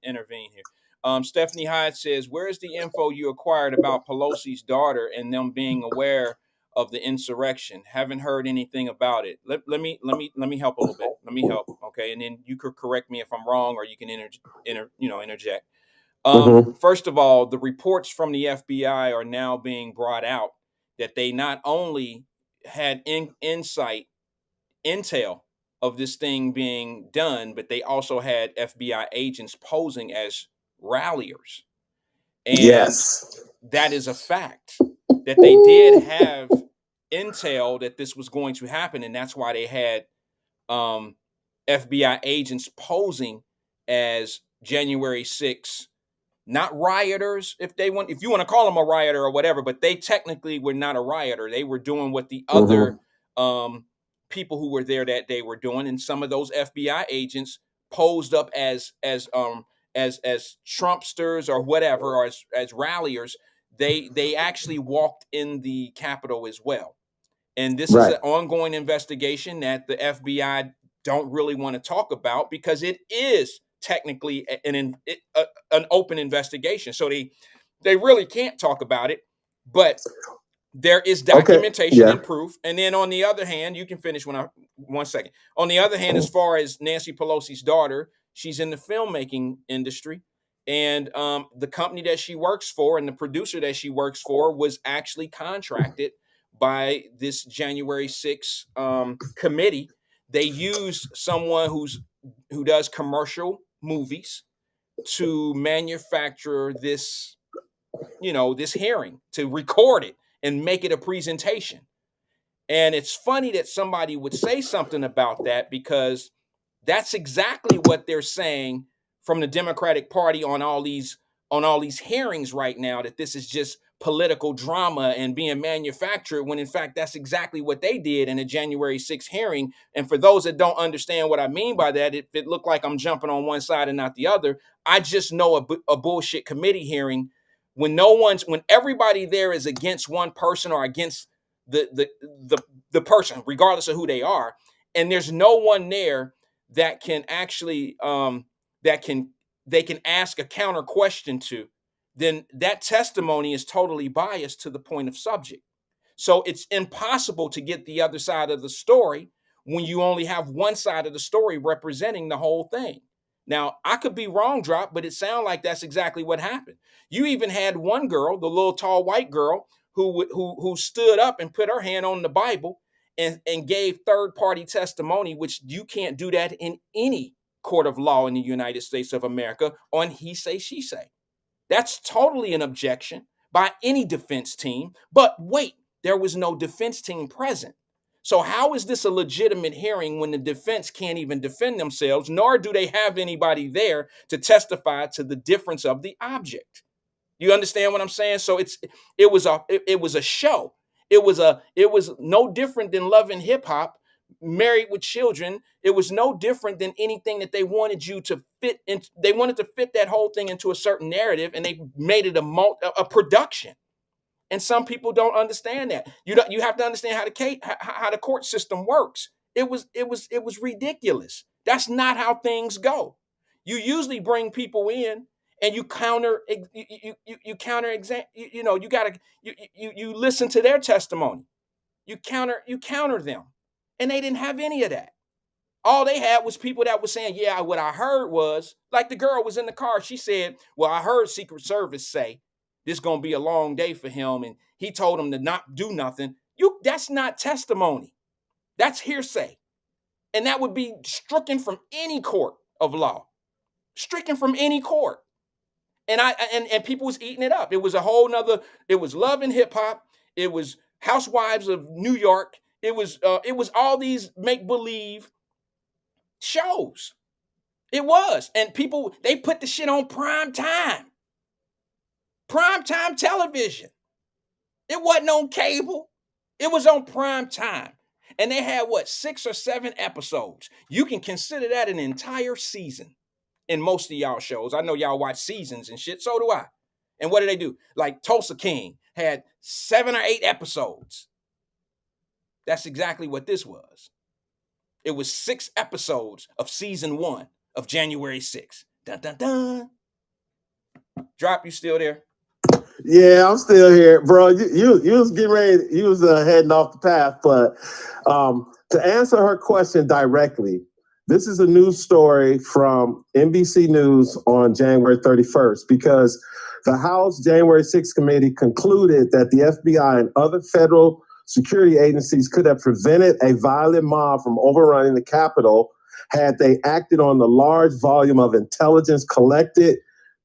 intervene here. Stephanie Hyde says, "Where's the info you acquired about Pelosi's daughter and them being aware of the insurrection? Haven't heard anything about it. Let me help a little bit. Let me help, okay? And then you could correct me if I'm wrong, or you can interject. First of all, the reports from the FBI are now being brought out that they not only had intel of this thing being done, but they also had FBI agents posing as ralliers. And Yes. that is a fact that they did have intel that this was going to happen. And that's why they had FBI agents posing as January 6th, not rioters, if you want to call them a rioter or whatever, but they technically were not a rioter. They were doing what the other people who were there that day were doing, and some of those FBI agents posed up as Trumpsters or whatever, or as ralliers. They actually walked in the Capitol as well. And this is an ongoing investigation that the FBI don't really want to talk about because it is technically an open investigation. So they really can't talk about it, but there is documentation and proof. And then on the other hand, you can finish 1 second. On the other hand, as far as Nancy Pelosi's daughter, she's in the filmmaking industry. And the company that she works for and the producer that she works for was actually contracted by this January 6th committee. They use someone who does commercial movies to manufacture this hearing, to record it and make it a presentation. And it's funny that somebody would say something about that because that's exactly what they're saying from the Democratic Party on all these hearings right now, that this is just political drama and being manufactured, when in fact that's exactly what they did in a January 6th hearing. And for those that don't understand what I mean by that, if it looked like I'm jumping on one side and not the other, I just know a bullshit committee hearing when everybody there is against one person or against the person, regardless of who they are, and there's no one there that can actually they can ask a counter question to, then that testimony is totally biased to the point of subject. So it's impossible to get the other side of the story when you only have one side of the story representing the whole thing. Now, I could be wrong, Drop, but it sounds like that's exactly what happened. You even had one girl, the little tall white girl, who stood up and put her hand on the Bible and gave third-party testimony, which you can't do that in any court of law in the United States of America on he say, she say. That's totally an objection by any defense team. But wait, there was no defense team present. So how is this a legitimate hearing when the defense can't even defend themselves, nor do they have anybody there to testify to the difference of the object? You understand what I'm saying? So it was a show. It was no different than Love and Hip Hop, Married with Children. It was no different than anything that they wanted you to fit in. They wanted to fit that whole thing into a certain narrative, and they made it a production. And some people don't understand that. You have to understand how the court system works. It was ridiculous. That's not how things go. You usually bring people in and you counter exam. You gotta you listen to their testimony. You counter them, and they didn't have any of that. All they had was people that were saying, yeah, what I heard was, like the girl was in the car. She said, well, I heard Secret Service say this is going to be a long day for him. And he told him to not do nothing. That's not testimony. That's hearsay. And that would be stricken from any court of law. Stricken from any court. And people was eating it up. It was a whole nother, it was Love and Hip Hop. It was Housewives of New York. It was all these make-believe shows. It was. And people, they put the shit on prime time. Prime time television. It wasn't on cable. It was on prime time. And they had 6 or 7 episodes. You can consider that an entire season in most of y'all shows. I know y'all watch seasons and shit. So do I. And what do they do? Like Tulsa King had 7 or 8 episodes. That's exactly what this was. It was 6 episodes of season 1 of January 6th. Dun, dun, dun. Drop, you still there? Yeah, I'm still here, bro. You was getting ready. You was heading off the path, but to answer her question directly, this is a news story from NBC News on January 31st because the House January 6th committee concluded that the FBI and other federal security agencies could have prevented a violent mob from overrunning the Capitol had they acted on the large volume of intelligence collected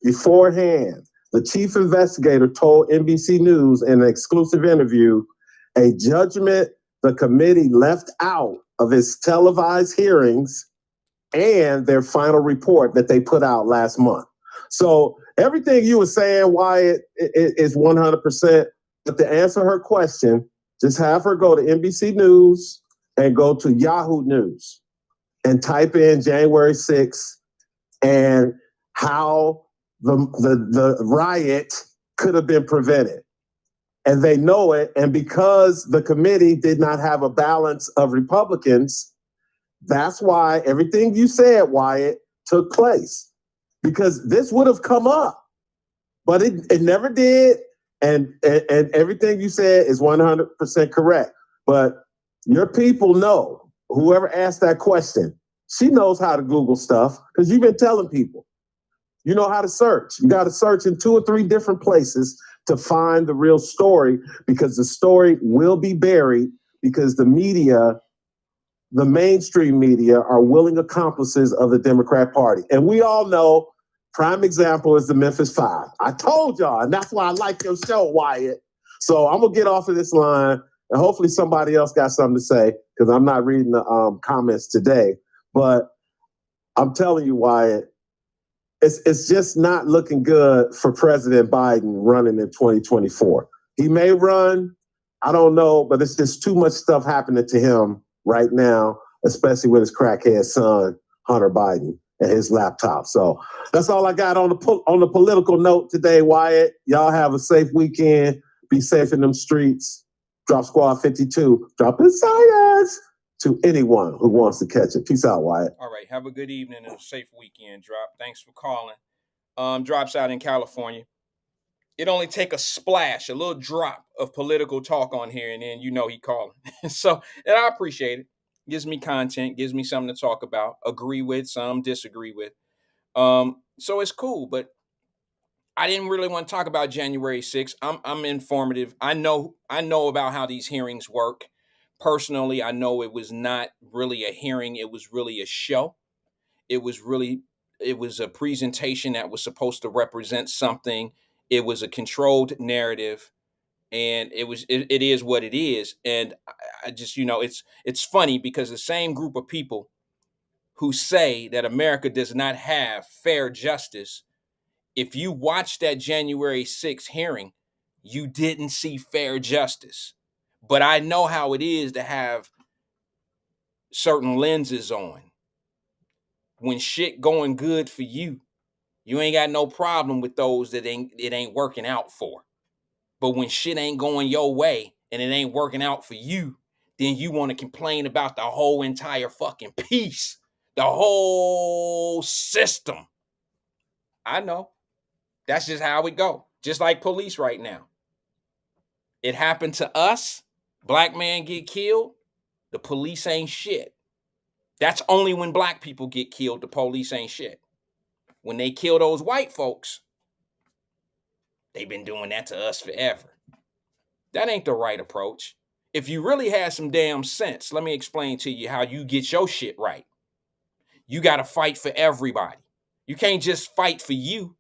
beforehand. The chief investigator told NBC News in an exclusive interview a judgment the committee left out of its televised hearings and their final report that they put out last month. So everything you were saying, Wyatt, is 100%. But to answer her question, just have her go to NBC News and go to Yahoo News and type in January 6th and how the riot could have been prevented. And they know it. And because the committee did not have a balance of Republicans, that's why everything you said, Wyatt, took place. Because this would have come up, but it never did. And everything you said is 100% correct. But your people know, whoever asked that question, she knows how to Google stuff because you've been telling people. You know how to search. You got to search in 2 or 3 different places to find the real story because the story will be buried because the media, the mainstream media, are willing accomplices of the Democrat Party. And we all know, prime example is the Memphis 5. I told y'all, and that's why I like your show, Wyatt. So I'm going to get off of this line, and hopefully somebody else got something to say because I'm not reading the comments today. But I'm telling you, Wyatt, it's just not looking good for President Biden running in 2024. He may run, I don't know, but it's just too much stuff happening to him right now, especially with his crackhead son, Hunter Biden, and his laptop. So that's all I got on the political note today, Wyatt. Y'all have a safe weekend. Be safe in them streets. Drop Squad 52. Drop in science to anyone who wants to catch it. Peace out, Wyatt. All right. Have a good evening and a safe weekend, Drop. Thanks for calling. Drops out in California. It only take a splash, a little drop of political talk on here, and then he calling. So, and I appreciate it. Gives me content, gives me something to talk about. Agree with, some disagree with. So it's cool, but I didn't really want to talk about January 6th. I'm informative. I know about how these hearings work. Personally, I know it was not really a hearing, it was really a show. It was a presentation that was supposed to represent something. It was a controlled narrative, and it is what it is. And I just, it's funny because the same group of people who say that America does not have fair justice, if you watch that January 6th hearing, you didn't see fair justice. But I know how it is to have certain lenses on. When shit going good for you, you ain't got no problem with those that it ain't working out for. But when shit ain't going your way and it ain't working out for you, then you want to complain about the whole entire fucking piece, the whole system. I know. That's just how it go. Just like police right now. It happened to us. Black man get killed. The police ain't shit. That's only when black people get killed, the police ain't shit. When they kill those white folks, they've been doing that to us forever. That ain't the right approach. If you really had some damn sense, let me explain to you how you get your shit right. You got to fight for everybody. You can't just fight for you.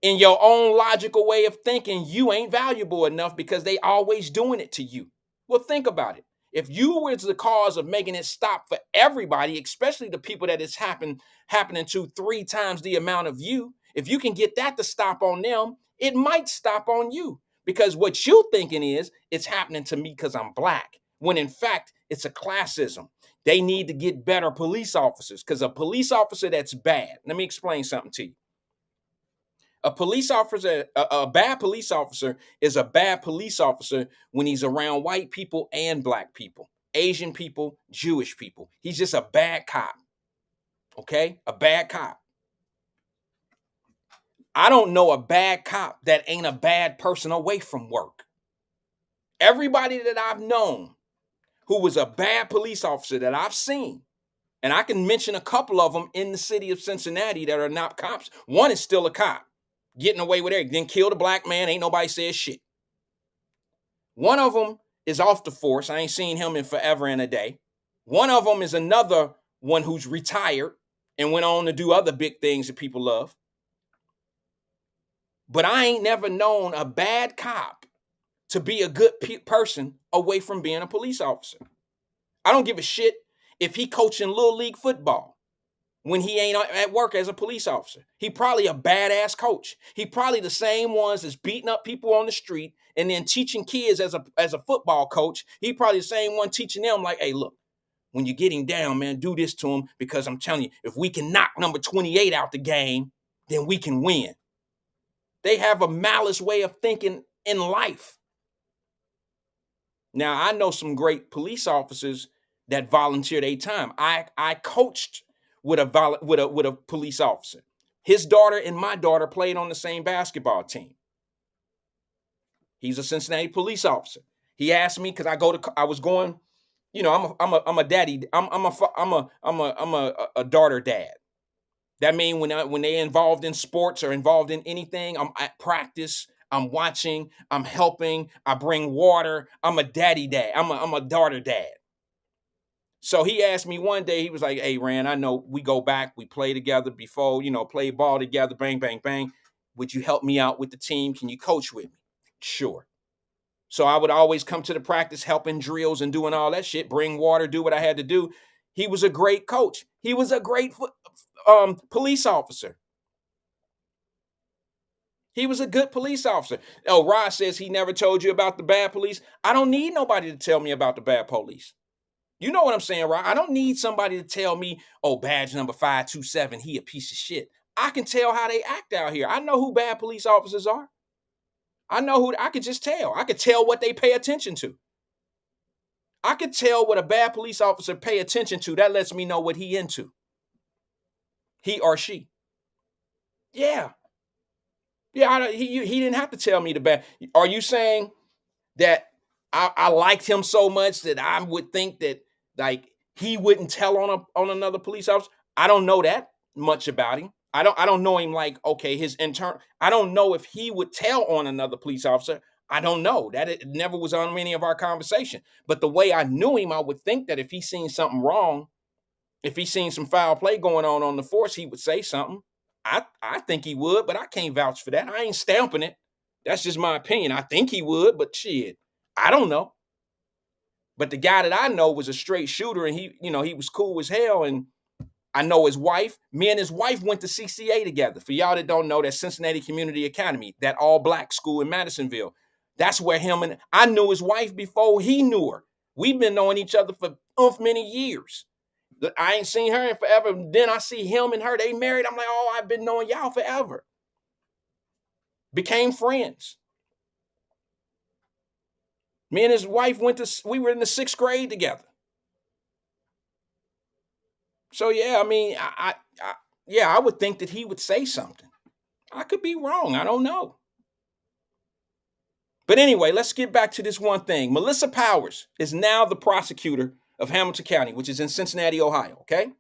In your own logical way of thinking, you ain't valuable enough because they always doing it to you. Well, think about it. If you were the cause of making it stop for everybody, especially the people that it's happening to 3 times the amount of you, if you can get that to stop on them, it might stop on you. Because what you thinking is it's happening to me because I'm black, when in fact it's a classism. They need to get better police officers, because a police officer that's bad, let me explain something to you. A police officer, a bad police officer is a bad police officer when he's around white people and black people, Asian people, Jewish people. He's just a bad cop. Okay? A bad cop. I don't know a bad cop that ain't a bad person away from work. Everybody that I've known who was a bad police officer that I've seen, and I can mention a couple of them in the city of Cincinnati that are not cops. One is still a cop, getting away with it. Then killed a black man. Ain't nobody said shit. One of them is off the force. I ain't seen him in forever and a day. One of them is another one who's retired and went on to do other big things that people love. But I ain't never known a bad cop to be a good person away from being a police officer. I don't give a shit if he coaching little league football when he ain't at work as a police officer. He probably a badass coach. He probably the same ones that's beating up people on the street and then teaching kids as a football coach. He probably the same one teaching them like, hey, look, when you're getting down, man, do this to him, because I'm telling you, if we can knock number 28 out the game, then we can win. They have a malice way of thinking in life. Now, I know some great police officers that volunteer their time. I coached with a police officer. His daughter and my daughter played on the same basketball team. He's a Cincinnati police officer. He asked me because I was going, you know, I'm a daddy. I'm a daughter dad. That means when they involved in sports or involved in anything, I'm at practice. I'm watching. I'm helping. I bring water. I'm a daddy dad. I'm a daughter dad. So he asked me one day, he was like, hey, Rand, I know we go back, we play together before, play ball together, bang, bang, bang. Would you help me out with the team? Can you coach with me? Sure. So I would always come to the practice, helping drills and doing all that shit, bring water, do what I had to do. He was a great coach. He was a great police officer. He was a good police officer. Oh, Rod says he never told you about the bad police. I don't need nobody to tell me about the bad police. You know what I'm saying, right? I don't need somebody to tell me, oh, badge number 527, he a piece of shit. I can tell how they act out here. I know who bad police officers are. I could just tell. I could tell what they pay attention to. I could tell what a bad police officer pay attention to. That lets me know what he into. He or she. Yeah. Yeah, he didn't have to tell me the bad. Are you saying that I liked him so much that I would think that like he wouldn't tell on another police officer? I don't know that much about him. I don't know him like, okay, his intern. I don't know if he would tell on another police officer. I don't know. That it never was on any of our conversation. But the way I knew him, I would think that if he seen something wrong, if he seen some foul play going on the force, he would say something. I think he would, but I can't vouch for that. I ain't stamping it. That's just my opinion. I think he would, but shit, I don't know. But the guy that I know was a straight shooter, and he was cool as hell. And I know his wife. Me and his wife went to CCA together. For y'all that don't know, that Cincinnati Community Academy, that all-black school in Madisonville. That's where I knew his wife before he knew her. We've been knowing each other for many years. I ain't seen her in forever. Then I see him and her. They married. I'm like, oh, I've been knowing y'all forever. Became friends. Me and his wife we were in the 6th grade together. So yeah, I mean, I would think that he would say something. I could be wrong. I don't know. But anyway, let's get back to this one thing. Melissa Powers is now the prosecutor of Hamilton County, which is in Cincinnati, Ohio, okay?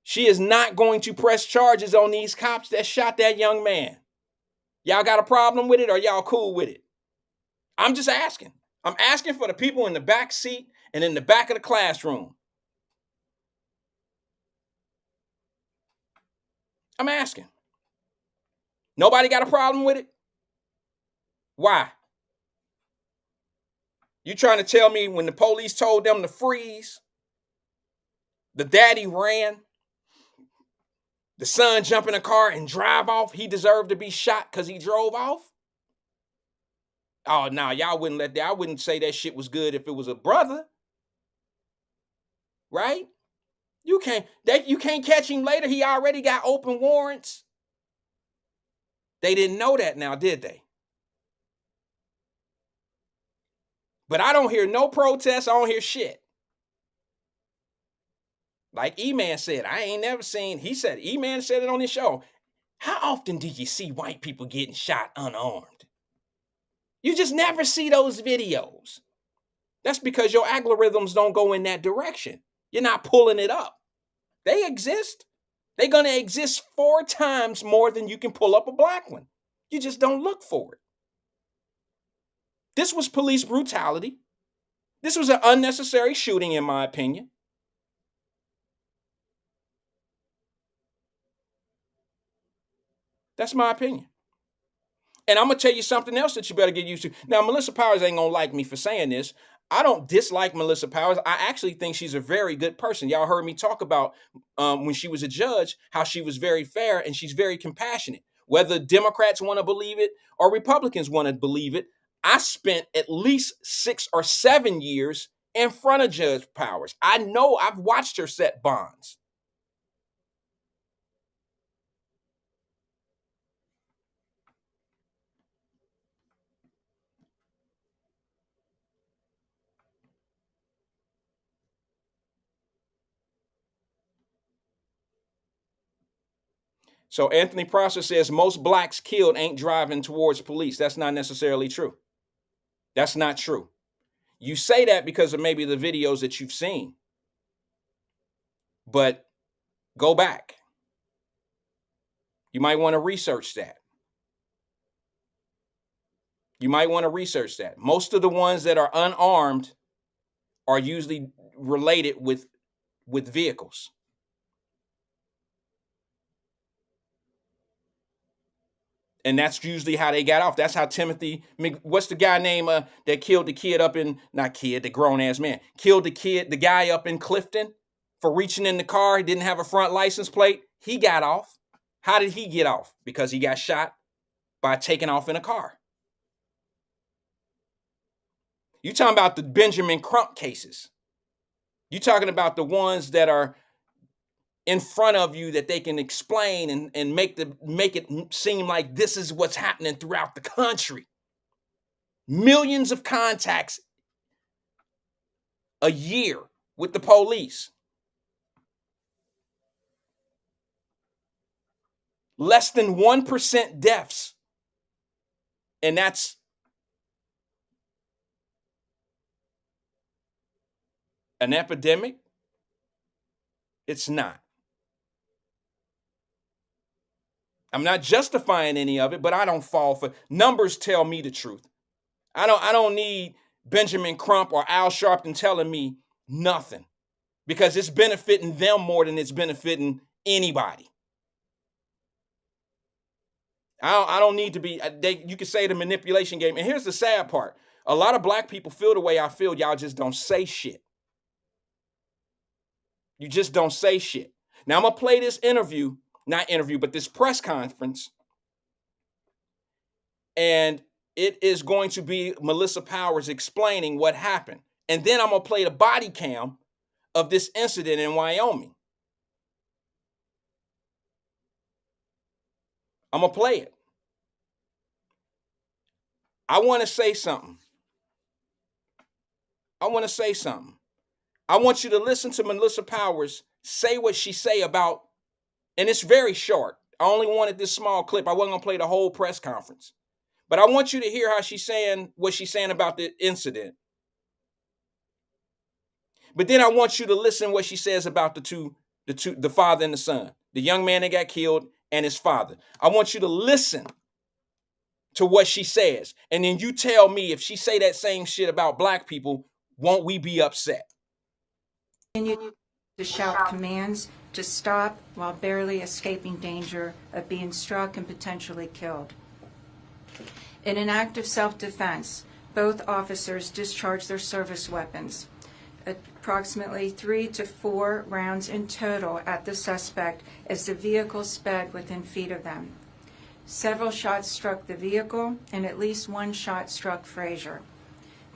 She is not going to press charges on these cops that shot that young man. Y'all got a problem with it, or y'all cool with it? I'm just asking. I'm asking for the people in the back seat and in the back of the classroom. I'm asking. Nobody got a problem with it? Why? You trying to tell me when the police told them to freeze, the daddy ran, the son jumped in a car and drive off, he deserved to be shot because he drove off? Oh, no, y'all wouldn't let that. I wouldn't say that shit was good if it was a brother. Right? You can't catch him later. He already got open warrants. They didn't know that now, did they? But I don't hear no protests. I don't hear shit. Like E-Man said, I ain't never seen, E-Man said it on his show. How often do you see white people getting shot unarmed? You just never see those videos. That's because your algorithms don't go in that direction. You're not pulling it up. They exist. They're going to exist 4 times more than you can pull up a black one. You just don't look for it. This was police brutality. This was an unnecessary shooting, in my opinion. That's my opinion. And I'm going to tell you something else that you better get used to. Now, Melissa Powers ain't going to like me for saying this. I don't dislike Melissa Powers. I actually think she's a very good person. Y'all heard me talk about when she was a judge, how she was very fair and she's very compassionate. Whether Democrats want to believe it or Republicans want to believe it, I spent at least 6 or 7 years in front of Judge Powers. I know, I've watched her set bonds. So Anthony Prosser says most blacks killed ain't driving towards police. That's not necessarily true. That's not true. You say that because of maybe the videos that you've seen. But go back. You might want to research that. You might want to research that. Most of the ones that are unarmed are usually related with vehicles. And that's usually how they got off. That's how Timothy, what's the guy name that killed the kid up in, not kid, the grown ass man, killed the guy up in Clifton for reaching in the car. He didn't have a front license plate. He got off. How did he get off? Because he got shot by taking off in a car. You talking about the Benjamin Crump cases. You talking about the ones that are in front of you that they can explain and make it seem like this is what's happening throughout the country. Millions of contacts a year with the police. Less than 1% deaths. And that's an epidemic? It's not. I'm not justifying any of it, but I don't fall for numbers. Tell me the truth. I don't need Benjamin Crump or Al Sharpton telling me nothing, because it's benefiting them more than it's benefiting anybody. I don't need to be. You could say the manipulation game. And here's the sad part: a lot of black people feel the way I feel. Y'all just don't say shit. You just don't say shit. Now I'm gonna play this but this press conference, and it is going to be Melissa Powers explaining what happened. And then I'm going to play the body cam of this incident in Wyoming. I'm going to play it. I want to say something. I want you to listen to Melissa Powers say what she say about, and it's very short. I only wanted this small clip. I wasn't going to play the whole press conference. But I want you to hear how she's saying what she's saying about the incident. But then I want you to listen what she says about the father and the son, the young man that got killed and his father. I want you to listen to what she says, and then you tell me if she say that same shit about black people, won't we be upset? Continued to shout commands to stop while barely escaping danger of being struck and potentially killed. In an act of self-defense, both officers discharged their service weapons, approximately 3 to 4 rounds in total at the suspect as the vehicle sped within feet of them. Several shots struck the vehicle, and at least one shot struck Frazier.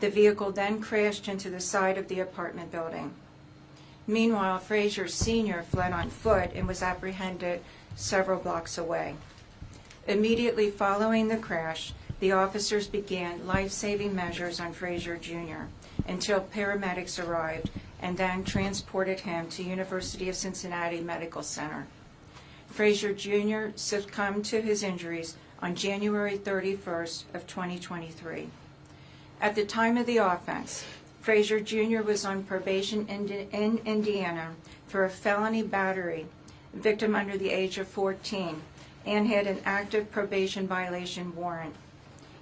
The vehicle then crashed into the side of the apartment building. Meanwhile, Frazier Sr. fled on foot and was apprehended several blocks away. Immediately following the crash, the officers began life-saving measures on Frazier Jr. until paramedics arrived and then transported him to University of Cincinnati Medical Center. Frazier Jr. succumbed to his injuries on January 31st of 2023. At the time of the offense, Frazier Jr. was on probation in Indiana for a felony battery, victim under the age of 14, and had an active probation violation warrant.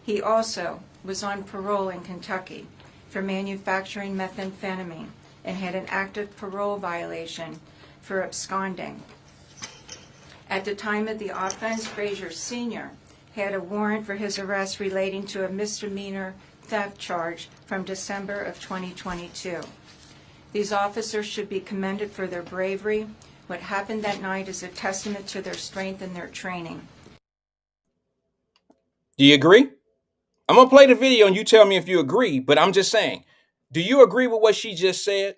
He also was on parole in Kentucky for manufacturing methamphetamine and had an active parole violation for absconding. At the time of the offense, Frazier Sr. had a warrant for his arrest relating to a misdemeanor theft charge from December of 2022. These officers should be commended for their bravery. What happened that night is a testament to their strength and their training. Do you agree? I'm going to play the video and you tell me if you agree, but I'm just saying, do you agree with what she just said?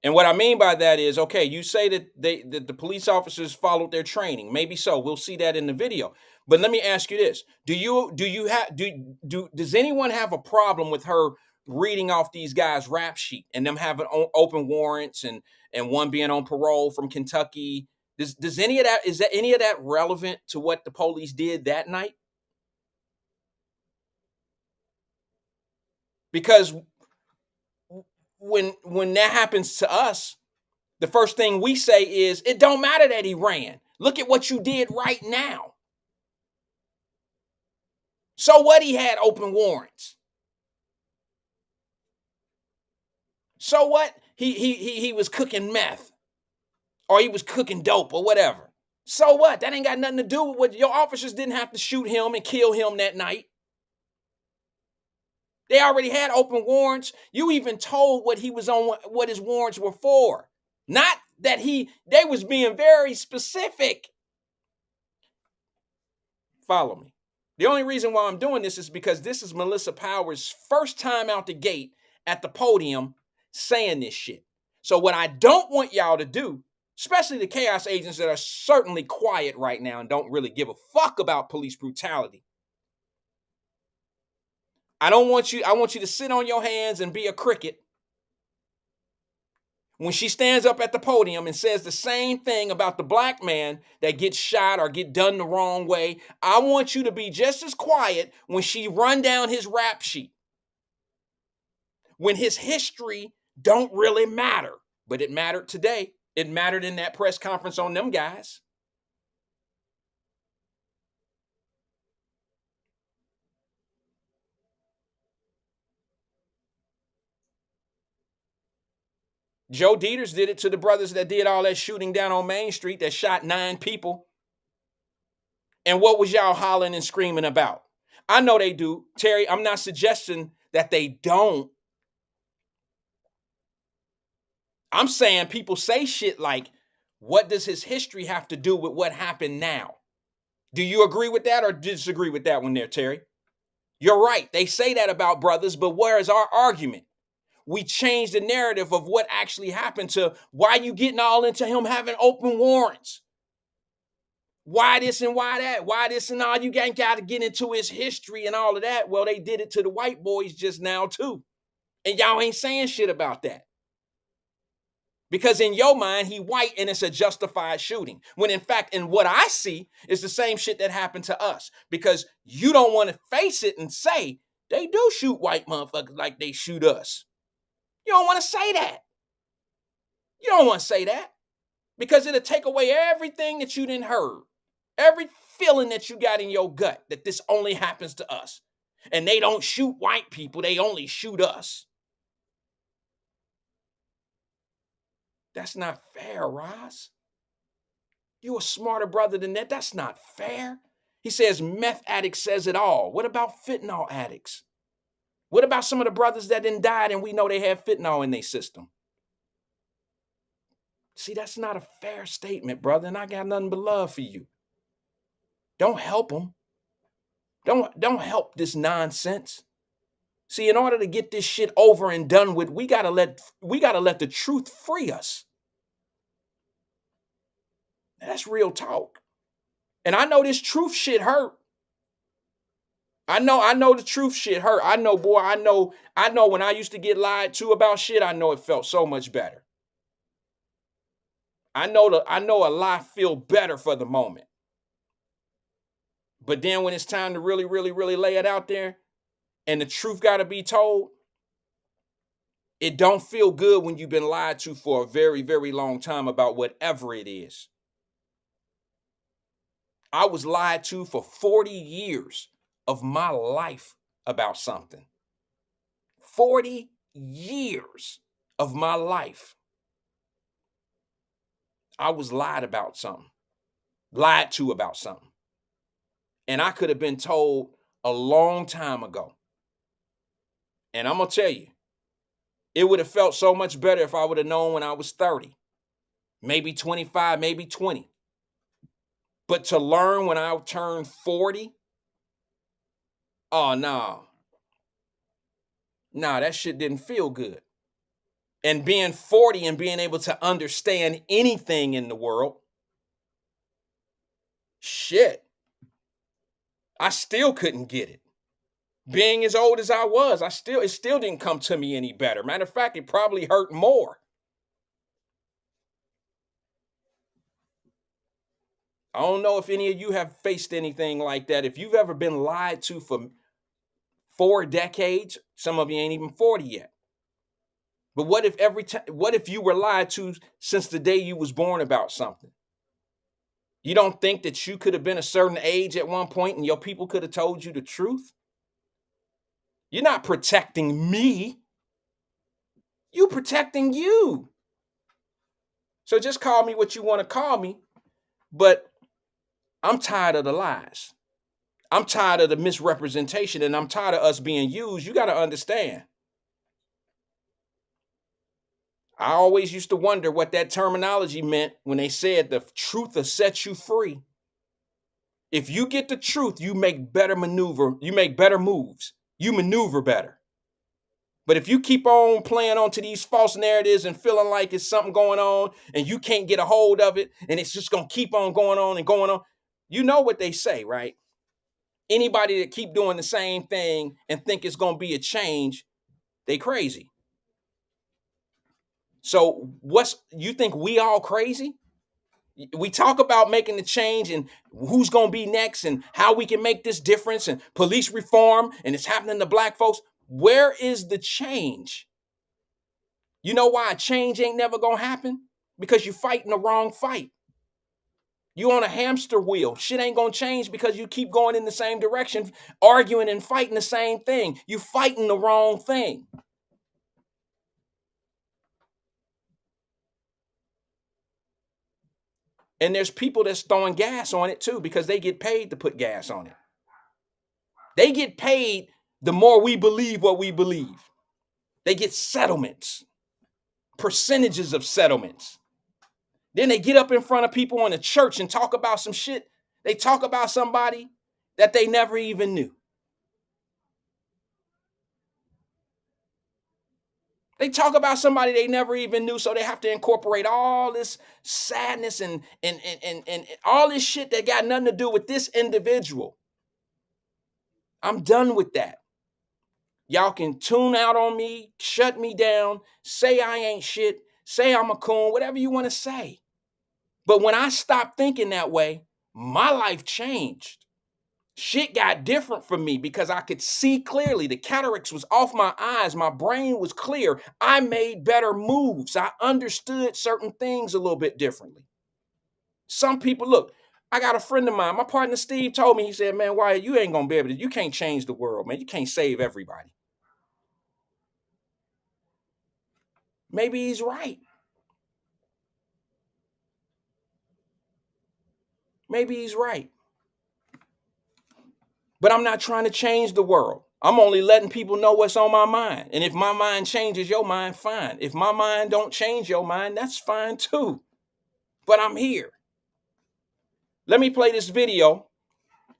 And what I mean by that is, okay, you say that the police officers followed their training. Maybe so. We'll see that in the video. But let me ask you this: does anyone have a problem with her reading off these guys' rap sheet and them having open warrants and one being on parole from Kentucky? Is any of that relevant to what the police did that night? Because when that happens to us, the first thing we say is, it don't matter that he ran. Look at what you did right now. So what, he had open warrants? So what, he was cooking meth, or he was cooking dope or whatever. So what? That ain't got nothing to do with what your officers didn't have to shoot him and kill him that night. They already had open warrants. You even told what he was on, what his warrants were for. Not that they was being very specific. Follow me. The only reason why I'm doing this is because this is Melissa Powers' first time out the gate at the podium saying this shit. So what I don't want y'all to do, especially the chaos agents that are certainly quiet right now and don't really give a fuck about police brutality, I want you to sit on your hands and be a cricket when she stands up at the podium and says the same thing about the black man that gets shot or get done the wrong way. I want you to be just as quiet when she run down his rap sheet, when his history don't really matter, but it mattered today. It mattered in that press conference on them guys. Joe Dieters did it to the brothers that did all that shooting down on Main Street that shot 9 people. And what was y'all hollering and screaming about? I know they do. Terry, I'm not suggesting that they don't. I'm saying people say shit like, what does his history have to do with what happened now? Do you agree with that or disagree with that one there, Terry? You're right. They say that about brothers, but where is our argument? We changed the narrative of what actually happened to why you getting all into him having open warrants. Why this and why that? Why this and all? You ain't got to get into his history and all of that. Well, they did it to the white boys just now too. And y'all ain't saying shit about that. Because in your mind, he white and it's a justified shooting. When in fact, in what I see, is the same shit that happened to us. Because you don't want to face it and say, they do shoot white motherfuckers like they shoot us. You don't want to say that. You don't want to say that because it'll take away everything that you didn't heard, every feeling that you got in your gut that this only happens to us. And they don't shoot white people, they only shoot us. That's not fair, Roz. You a smarter brother than that. That's not fair. He says meth addict says it all. What about fentanyl addicts? What about some of the brothers that didn't die and we know they have fentanyl in their system? See, that's not a fair statement, brother, and I got nothing but love for you. Don't help them. Don't help this nonsense. See, in order to get this shit over and done with, we gotta let the truth free us. That's real talk. And I know this truth shit hurt. I know the truth shit hurt. I know, boy, I know when I used to get lied to about shit, I know it felt so much better. I know a lie feel better for the moment. But then when it's time to really, really, really lay it out there and the truth gotta be told, it don't feel good when you've been lied to for a very, very long time about whatever it is. I was lied to for 40 years of my life about something. 40 years of my life. I was lied about something, lied to about something. And I could have been told a long time ago. And I'm going to tell you, it would have felt so much better if I would have known when I was 30, maybe 25, maybe 20. But to learn when I turned 40, oh, no. Nah, that shit didn't feel good. And being 40 and being able to understand anything in the world, shit, I still couldn't get it. Being as old as I was, it still didn't come to me any better. Matter of fact, it probably hurt more. I don't know if any of you have faced anything like that. If you've ever been lied to for 4 decades, some of you ain't even 40 yet. But what if you were lied to since the day you was born about something? You don't think that you could have been a certain age at one point and your people could have told you the truth? You're not protecting me. You're protecting you. So just call me what you want to call me, but I'm tired of the lies. I'm tired of the misrepresentation, and I'm tired of us being used. You got to understand. I always used to wonder what that terminology meant when they said the truth will set you free. If you get the truth, you make better moves. You maneuver better. But if you keep on playing onto these false narratives and feeling like it's something going on and you can't get a hold of it and it's just going to keep on going on and going on, you know what they say, right? Anybody that keep doing the same thing and think it's going to be a change, they crazy. So you think we all crazy? We talk about making the change and who's going to be next and how we can make this difference and police reform and it's happening to black folks. Where is the change? You know why a change ain't never going to happen? Because you're fighting the wrong fight. You on a hamster wheel. Shit ain't going to change because you keep going in the same direction, arguing and fighting the same thing. You fighting the wrong thing. And there's people that's throwing gas on it too because they get paid to put gas on it. They get paid the more we believe what we believe. They get settlements, percentages of settlements. Then they get up in front of people in the church and talk about some shit. They talk about somebody that they never even knew. They talk about somebody they never even knew, so they have to incorporate all this sadness and all this shit that got nothing to do with this individual. I'm done with that. Y'all can tune out on me, shut me down, say I ain't shit, say I'm a coon, whatever you want to say. But when I stopped thinking that way, my life changed. shit got different for me because I could see clearly. The cataracts was off my eyes. My brain was clear. I made better moves. I understood certain things a little bit differently. Some people, look, I got a friend of mine, my partner Steve told me, he said, man, Wyatt, you ain't gonna be able to, you can't change the world, man. You can't save everybody. Maybe he's right. Maybe he's right. But I'm not trying to change the world. I'm only letting people know what's on my mind. And if my mind changes your mind, fine. If my mind don't change your mind, that's fine too. But I'm here. Let me play this video.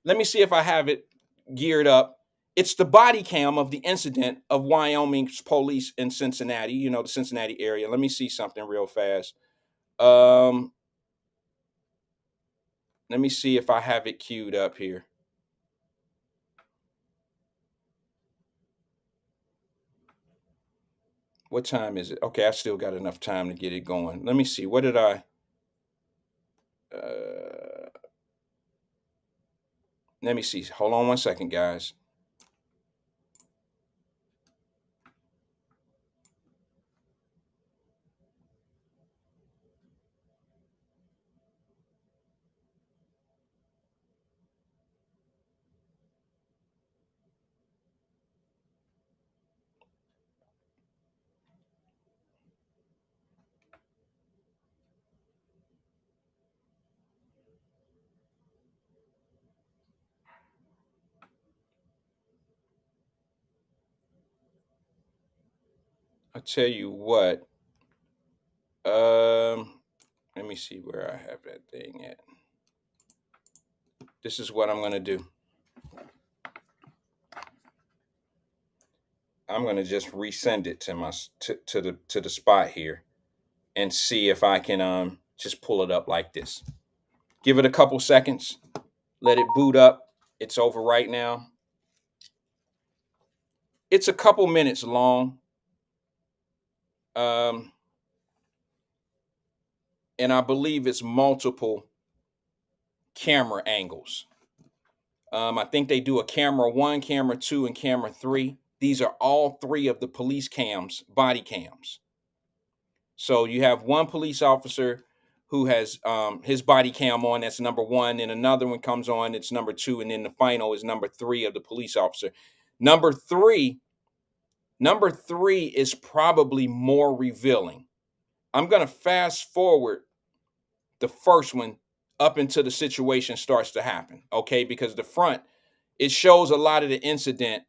Let me see if I have it geared up. It's the body cam of the incident of Wyoming's police in Cincinnati, you know, the Cincinnati area. Let me see something real fast. Let me see if I have it queued up here. What time is it? Okay, I still got enough time to get it going. Let me see. What did I... let me see. Hold on one second, guys. I tell you what. Let me see where I have that thing at. This is what I'm gonna do. I'm gonna just resend it to my to the spot here and see if I can just pull it up like this. Give it a couple seconds. Let it boot up. It's over right now. It's a couple minutes long. And I believe it's multiple camera angles. I think they do a camera 1, camera 2, and camera 3. These are all 3 of the police cams, body cams. So you have one police officer who has his body cam on, that's number 1, and another one comes on, it's number 2, and then the final is number 3 of the police officer. Number three is probably more revealing. I'm going to fast forward the first one up until the situation starts to happen, okay? Because the front, it shows a lot of the incident,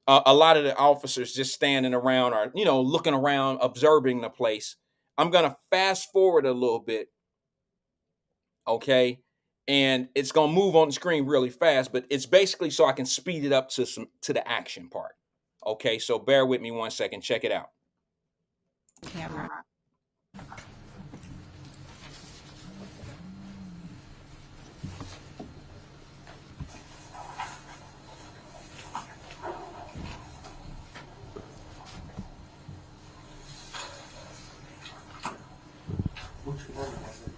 a lot of the officers just standing around or, you know, looking around, observing the place. I'm going to fast forward a little bit, okay? And it's going to move on the screen really fast, but it's basically so I can speed it up to the action part. Okay, so bear with me one second. Check it out. Camera. Which one was it?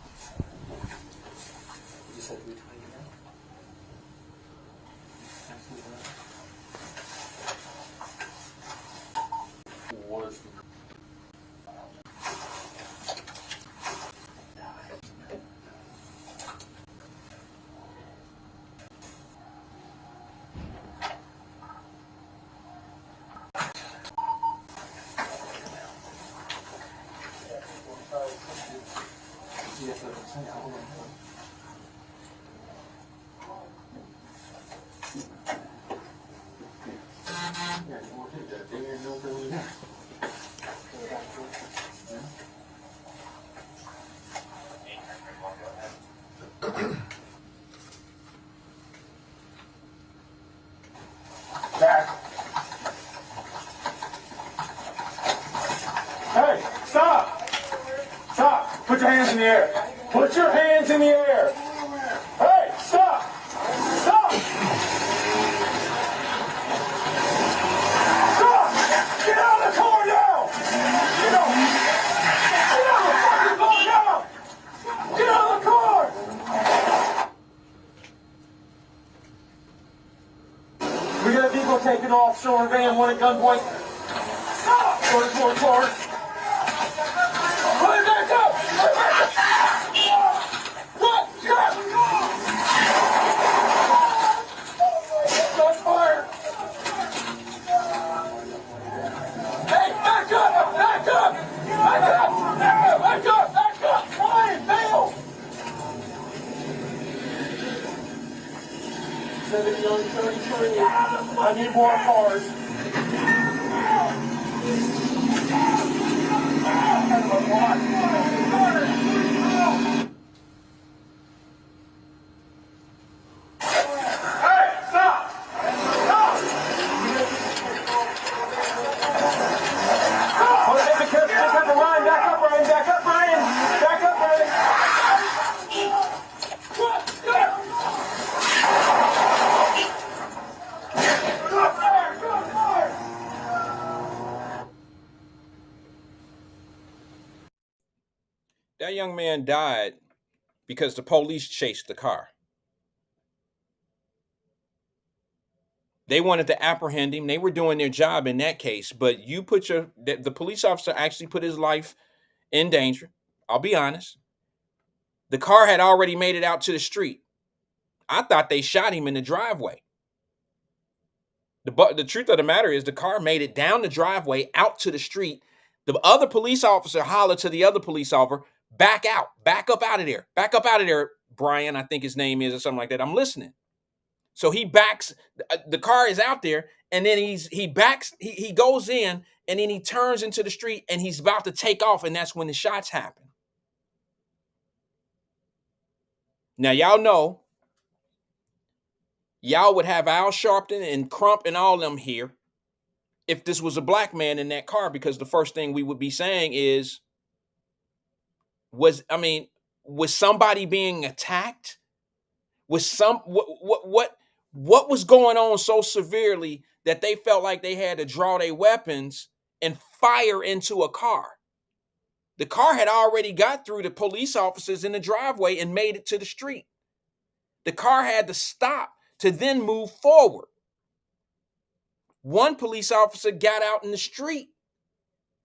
You said we tied it up? Was Hey, stop! Stop! Put your hands in the air! Put your hands in the air! Hey, stop! Stop! Stop! Get out of the car now! Get out! Get out of the fucking car now! Get out of the car! officer on a van, one at gunpoint. Stop! Forward. Put it back up! Put it back up! What? Shots fired! Hey, back up! Back up! Back up! Back up! Back up! Ryan, bail! 7933. I need more cars. Hey, stop! Stop! Back up, Ryan! Back up, Ryan! Back up, Ryan! Back up, Ryan! That young man died because the police chased the car. They wanted to apprehend him. They were doing their job in that case, but you put the police officer actually put his life in danger. I'll be honest. The car had already made it out to the street. I thought they shot him in the driveway. The truth of the matter is the car made it down the driveway out to the street. The other police officer hollered to the other police officer, back out, back up out of there, Brian, I think his name is, or something like that. I'm listening. So he backs, the car is out there, and then he goes in, and then he turns into the street, and he's about to take off, and that's when the shots happen. Now, y'all know, y'all would have Al Sharpton and Crump and all of them here if this was a black man in that car, because the first thing we would be saying is, was somebody being attacked? What was going on so severely that they felt like they had to draw their weapons and fire into a car? The car had already got through the police officers in the driveway and made it to the street. The car had to stop to then move forward. One police officer got out in the street.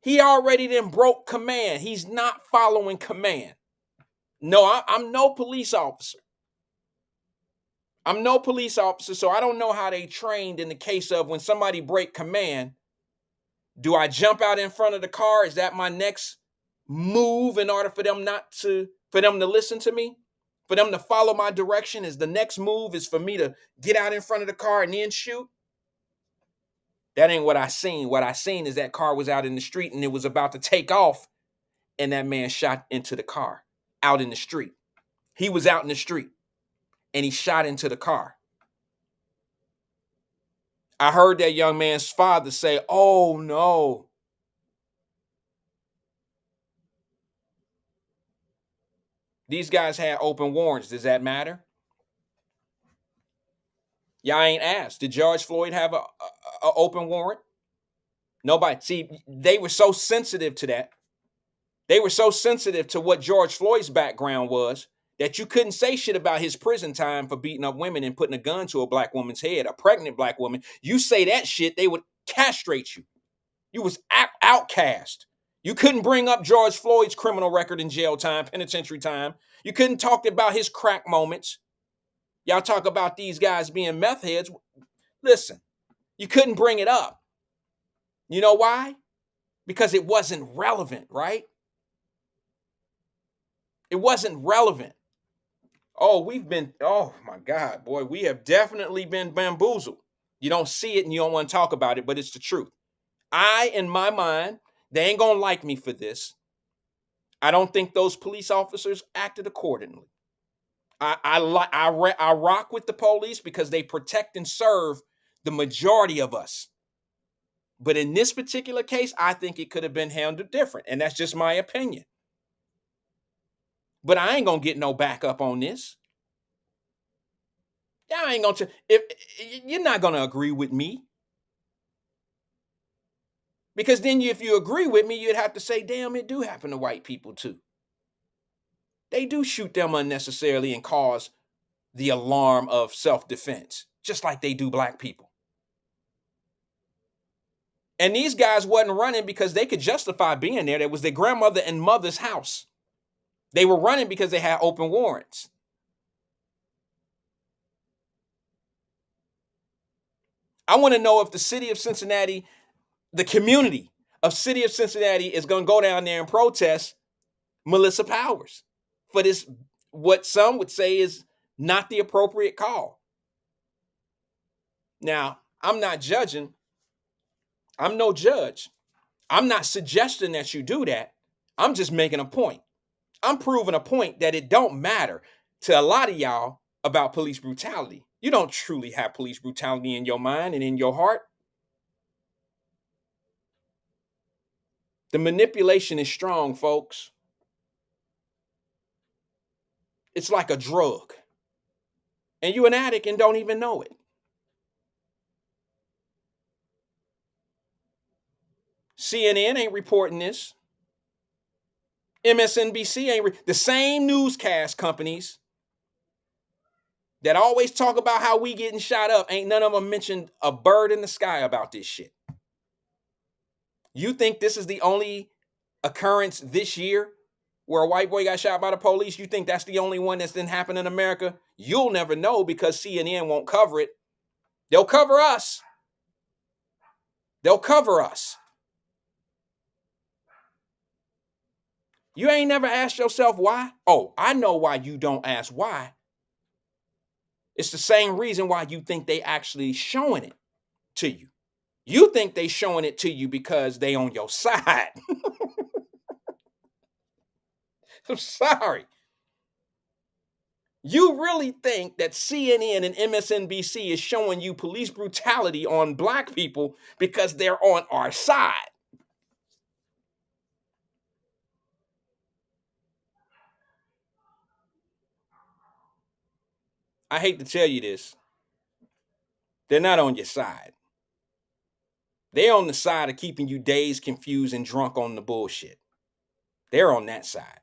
He already then broke command. He's not following command. No, I'm no police officer. I'm no police officer, so I don't know how they trained in the case of when somebody break command. Do I jump out in front of the car? Is that my next move in order for them to listen to me? For them to follow my direction? Is the next move is for me to get out in front of the car and then shoot? That ain't what I seen. What I seen is that car was out in the street and it was about to take off, and that man shot into the car out in the street. He was out in the street and he shot into the car. I heard that young man's father say, "Oh no." These guys had open warrants. Does that matter? Y'all ain't asked. Did George Floyd have a open warrant? Nobody. See, they were so sensitive to that. They were so sensitive to what George Floyd's background was that you couldn't say shit about his prison time for beating up women and putting a gun to a black woman's head, a pregnant black woman. You say that shit, they would castrate you. You was outcast. You couldn't bring up George Floyd's criminal record in jail time, penitentiary time. You couldn't talk about his crack moments. Y'all talk about these guys being meth heads. Listen, you couldn't bring it up. You know why? Because it wasn't relevant, right? It wasn't relevant. Oh my God, boy, we have definitely been bamboozled. You don't see it and you don't want to talk about it, but it's the truth. In my mind, they ain't gonna like me for this. I don't think those police officers acted accordingly. I rock with the police because they protect and serve the majority of us. But in this particular case, I think it could have been handled different, and that's just my opinion. But I ain't gonna get no backup on this. Y'all ain't gonna. If you're not gonna agree with me, because then if you agree with me, you'd have to say, "Damn, it do happen to white people too. They do shoot them unnecessarily and cause the alarm of self-defense, just like they do black people." And these guys wasn't running because they could justify being there. That was their grandmother and mother's house. They were running because they had open warrants. I want to know if the city of Cincinnati, the community of city of Cincinnati, is going to go down there and protest Melissa Powers for this, what some would say is not the appropriate call. Now, I'm not judging. I'm no judge. I'm not suggesting that you do that. I'm just making a point. I'm proving a point that it don't matter to a lot of y'all about police brutality. You don't truly have police brutality in your mind and in your heart. The manipulation is strong, folks. It's like a drug. And you an addict and don't even know it. CNN ain't reporting this. MSNBC ain't. The same newscast companies that always talk about how we getting shot up, ain't none of them mentioned a bird in the sky about this shit. You think this is the only occurrence this year where a white boy got shot by the police? You think that's the only one that's didn't happen in America? You'll never know because CNN won't cover it. They'll cover us. They'll cover us. You ain't never asked yourself why? Oh, I know why you don't ask why. It's the same reason why you think they actually showing it to you. You think they showing it to you because they on your side. I'm sorry. You really think that CNN and MSNBC is showing you police brutality on black people because they're on our side? I hate to tell you this. They're not on your side. They're on the side of keeping you dazed, confused, and drunk on the bullshit. They're on that side.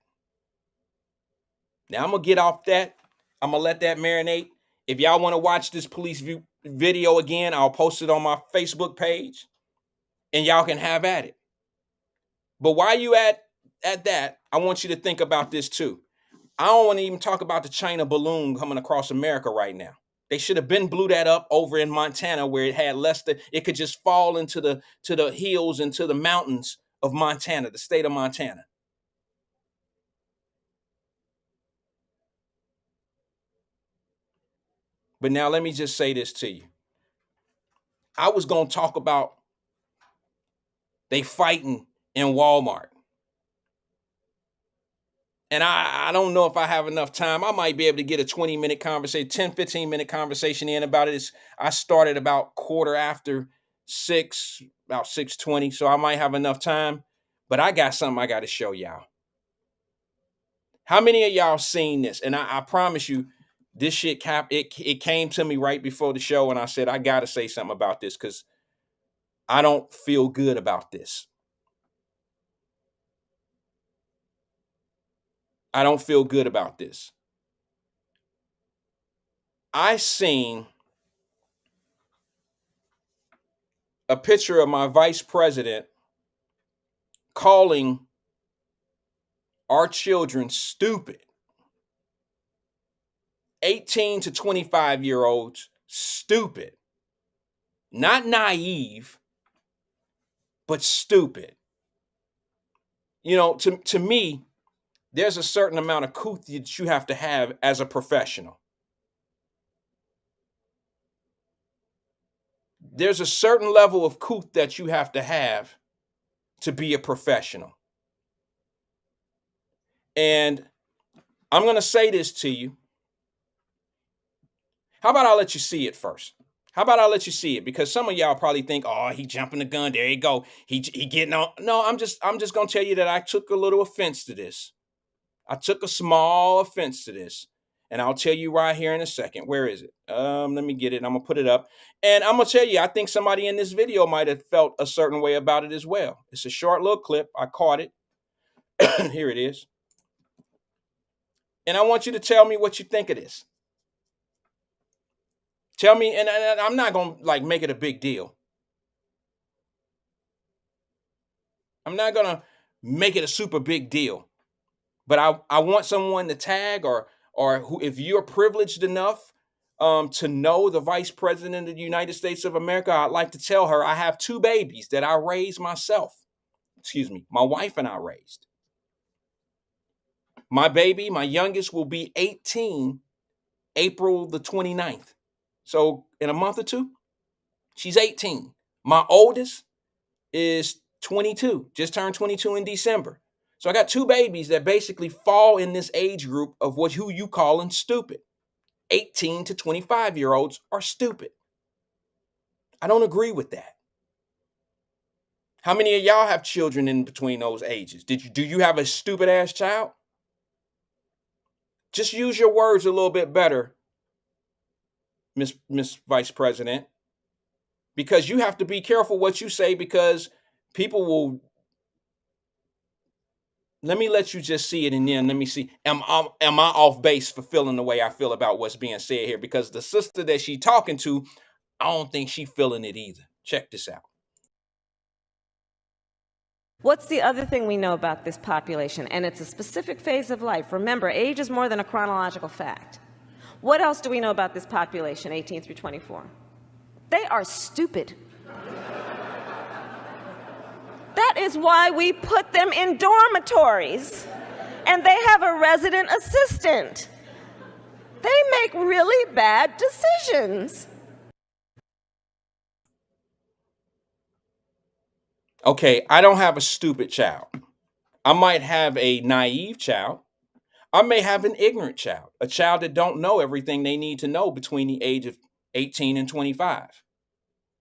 Now I'm going to get off that. I'm going to let that marinate. If y'all want to watch this police video again, I'll post it on my Facebook page and y'all can have at it. But while you at that, I want you to think about this too. I don't want to even talk about the China balloon coming across America right now. They should have been blew that up over in Montana where it had less than, it could just fall into the hills and to the mountains of Montana, the state of Montana. But now let me just say this to you. I was going to talk about they fighting in Walmart. And I don't know if I have enough time. I might be able to get a 20-minute conversation, 10, 15-minute conversation in about it. I started about 6:15, about 6:20. So I might have enough time. But I got something I got to show y'all. How many of y'all seen this? And I promise you, this shit it came to me right before the show. And I said, I got to say something about this because I don't feel good about this. I don't feel good about this. I seen a picture of my vice president calling our children stupid. 18 to 25-year-olds stupid. Not naive, but stupid. You know, to me, there's a certain amount of couth that you have to have as a professional. There's a certain level of couth that you have to be a professional. And I'm going to say this to you. How about I let you see it first? How about I let you see it? Because some of y'all probably think, oh, he jumping the gun. There you go. He getting on. No, I'm just going to tell you that I took a little offense to this. I took a small offense to this. And I'll tell you right here in a second. Where is it? Let me get it. I'm going to put it up. And I'm going to tell you, I think somebody in this video might have felt a certain way about it as well. It's a short little clip. I caught it. Here it is. And I want you to tell me what you think of this. Tell me, and I'm not going to like make it a big deal. I'm not going to make it a super big deal. But I want someone to tag or who, if you're privileged enough to know the Vice President of the United States of America, I'd like to tell her I have 2 babies that I raised myself. Excuse me, my wife and I raised. My baby, my youngest, will be 18 April the 29th. So in a month or two, she's 18. My oldest is 22, just turned 22 in December. So I got 2 babies that basically fall in this age group of who you calling stupid. 18 to 25-year-olds are stupid. I don't agree with that. How many of y'all have children in between those ages? Do you have a stupid ass child? Just use your words a little bit better, Miss Vice President, because you have to be careful what you say, because people will. Let me let you just see it, and then let me see. Am I off base for feeling the way I feel about what's being said here? Because the sister that she talking to, I don't think she feeling it either. Check this out. What's the other thing we know about this population? And it's a specific phase of life. Remember, age is more than a chronological fact. What else do we know about this population, 18 through 24? They are stupid. That is why we put them in dormitories, and they have a resident assistant. They make really bad decisions. Okay, I don't have a stupid child. I might have a naive child. I may have an ignorant child, a child that don't know everything they need to know between the age of 18 and 25.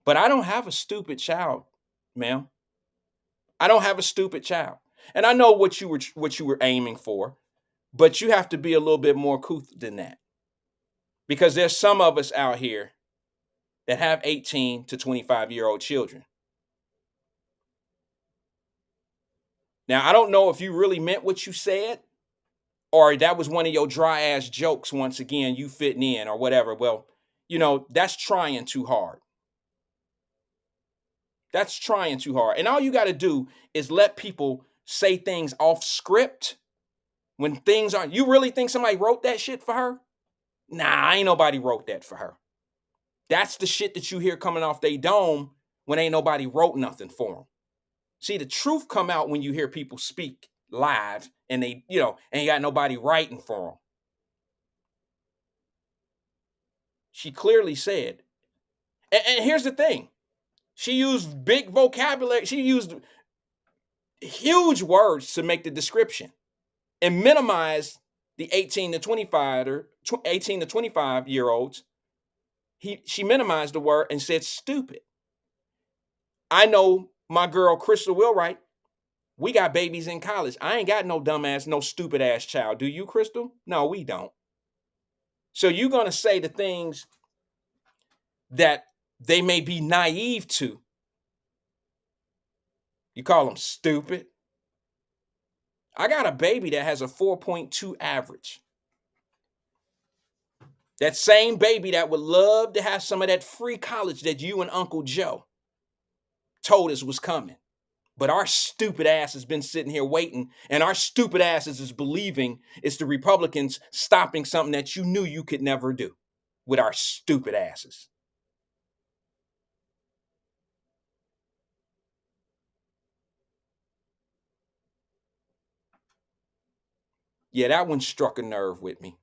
But I don't have a stupid child, ma'am. I don't have a stupid child. And I know what you were aiming for, but you have to be a little bit more couth than that. Because there's some of us out here that have 18 to 25-year-old children. Now, I don't know if you really meant what you said, or that was one of your dry ass jokes once again, you fitting in or whatever. Well, that's trying too hard. That's trying too hard. And all you got to do is let people say things off script when things aren't. You really think somebody wrote that shit for her? Nah, ain't nobody wrote that for her. That's the shit that you hear coming off they dome when ain't nobody wrote nothing for them. See, the truth come out when you hear people speak live and they, ain't got nobody writing for them. She clearly said, and here's the thing. She used big vocabulary. She used huge words to make the description and minimize the 18 to 25-year-olds. She minimized the word and said stupid. I know my girl, Crystal Wilwright. We got babies in college. I ain't got no dumbass, no stupid ass child. Do you, Crystal? No, we don't. So you're going to say the things that they may be naive to. You call them stupid. I got a baby that has a 4.2 average. That same baby that would love to have some of that free college that you and Uncle Joe told us was coming. But our stupid ass has been sitting here waiting, and our stupid asses is believing it's the Republicans stopping something that you knew you could never do with our stupid asses. Yeah, that one struck a nerve with me.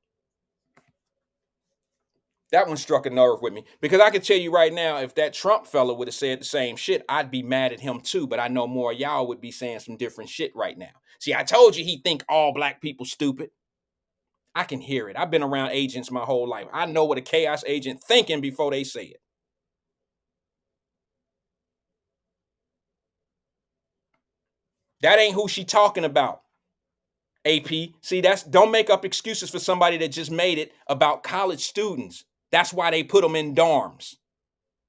That one struck a nerve with me, because I can tell you right now, if that Trump fella would have said the same shit, I'd be mad at him too. But I know more of y'all would be saying some different shit right now. See, I told you he think all black people stupid. I can hear it. I've been around agents my whole life. I know what a chaos agent thinking before they say it. That ain't who she talking about. AP. See, don't make up excuses for somebody that just made it about college students. That's why they put them in dorms.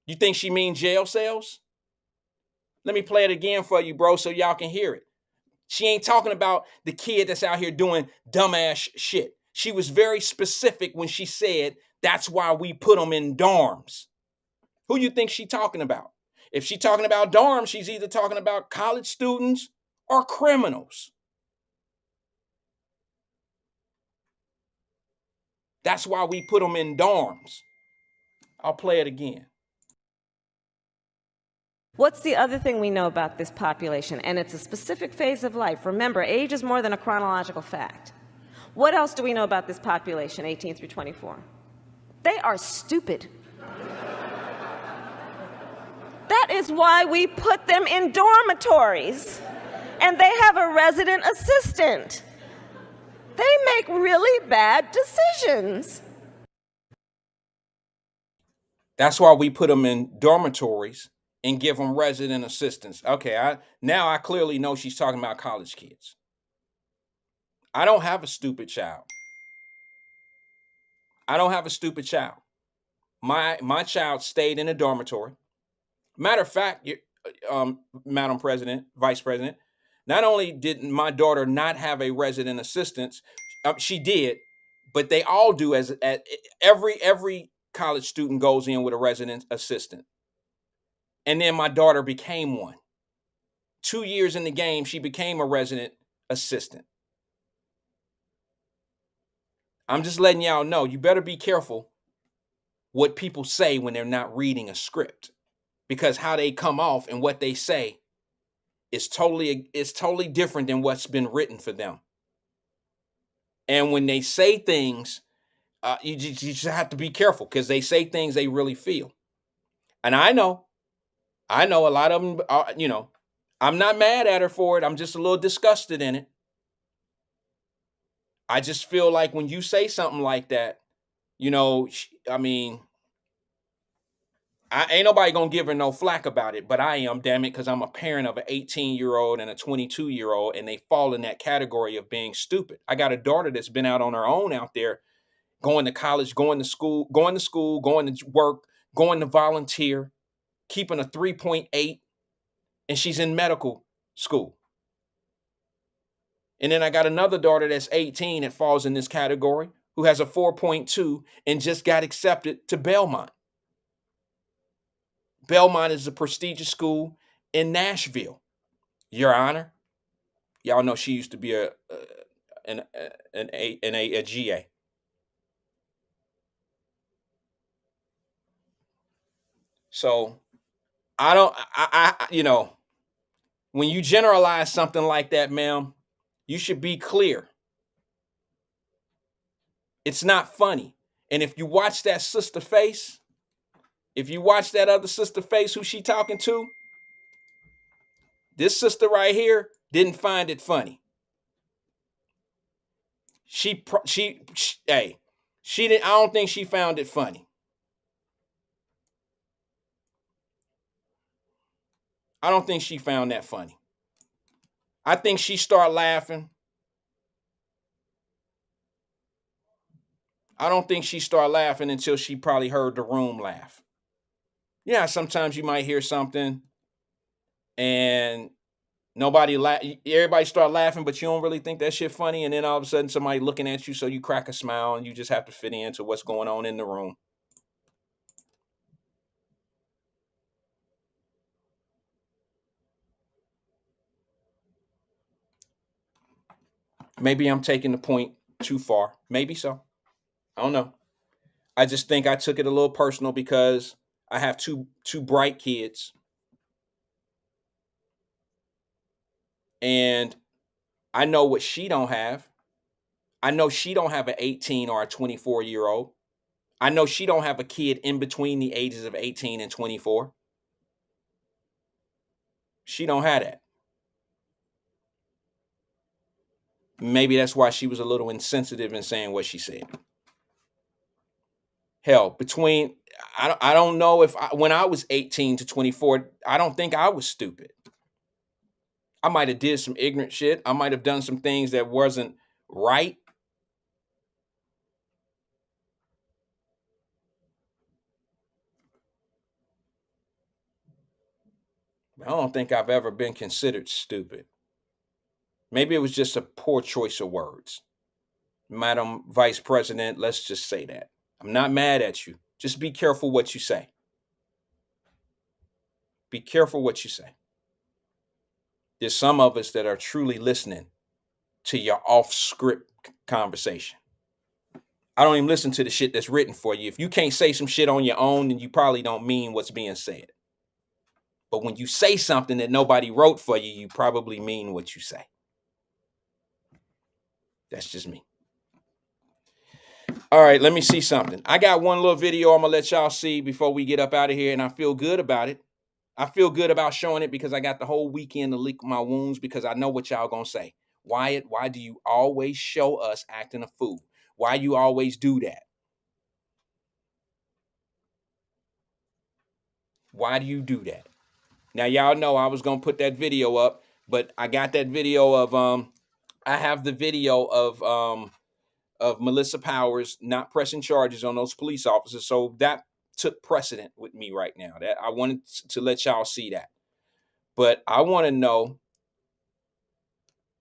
You think she mean jail cells? Let me play it again for you, bro, so y'all can hear it. She ain't talking about the kid that's out here doing dumbass shit. She was very specific when she said that's why we put them in dorms. Who you think she talking about? If she talking about dorms, she's either talking about college students are criminals. That's why we put them in dorms. I'll play it again. What's the other thing we know about this population? And it's a specific phase of life. Remember, age is more than a chronological fact. What else do we know about this population, 18 through 24? They are stupid. That is why we put them in dormitories. And they have a resident assistant. They make really bad decisions. That's why we put them in dormitories and give them resident assistants. Okay, now I clearly know she's talking about college kids. I don't have a stupid child. I don't have a stupid child. My child stayed in a dormitory. Matter of fact, Madam President, Vice President, not only did my daughter not have a resident assistant, she did, but they all do. As every college student goes in with a resident assistant, and then my daughter became one. 2 years in the game, she became a resident assistant. I'm just letting y'all know, you better be careful what people say when they're not reading a script, because how they come off and what they say is totally different than what's been written for them. And when they say things, you just have to be careful, because they say things they really feel. And I know a lot of them are, I'm not mad at her for it. I'm just a little disgusted in it. I just feel like when you say something like that, ain't nobody gonna give her no flack about it, but I am, damn it, because I'm a parent of an 18-year-old and a 22-year-old, and they fall in that category of being stupid. I got a daughter that's been out on her own out there, going to college, going to school, going to work, going to volunteer, keeping a 3.8, and she's in medical school. And then I got another daughter that's 18 that falls in this category, who has a 4.2 and just got accepted to Belmont. Belmont is a prestigious school in Nashville, Your Honor. Y'all know she used to be a GA. So when you generalize something like that, ma'am, you should be clear. It's not funny. And if you watch that sister face, if you watch that other sister face who she talking to, this sister right here didn't find it funny. She didn't. I don't think she found it funny. I don't think she found that funny. I think she started laughing. I don't think she started laughing until she probably heard the room laugh. Yeah, sometimes you might hear something and everybody start laughing, but you don't really think that shit funny, and then all of a sudden somebody looking at you, so you crack a smile and you just have to fit into what's going on in the room. Maybe I'm taking the point too far. Maybe so. I don't know. I just think I took it a little personal because I have two bright kids. And I know what she don't have. I know she don't have an 18 or a 24-year-old. I know she don't have a kid in between the ages of 18 and 24. She don't have that. Maybe that's why she was a little insensitive in saying what she said. Hell, I don't know if when I was 18 to 24, I don't think I was stupid. I might have did some ignorant shit. I might have done some things that wasn't right. I don't think I've ever been considered stupid. Maybe it was just a poor choice of words. Madam Vice President, let's just say that. I'm not mad at you. Just be careful what you say. Be careful what you say. There's some of us that are truly listening to your off script conversation. I don't even listen to the shit that's written for you. If you can't say some shit on your own, then you probably don't mean what's being said. But when you say something that nobody wrote for you, you probably mean what you say. That's just me. All right, let me see something. I got one little video I'm going to let y'all see before we get up out of here, and I feel good about it. I feel good about showing it because I got the whole weekend to lick my wounds because I know what y'all going to say. Wyatt, why do you always show us acting a fool? Why you always do that? Why do you do that? Now, y'all know I was going to put that video up, but I got that video of, I have the video of Melissa Powers not pressing charges on those police officers. So that took precedent with me right now. That I wanted to let y'all see that. But I want to know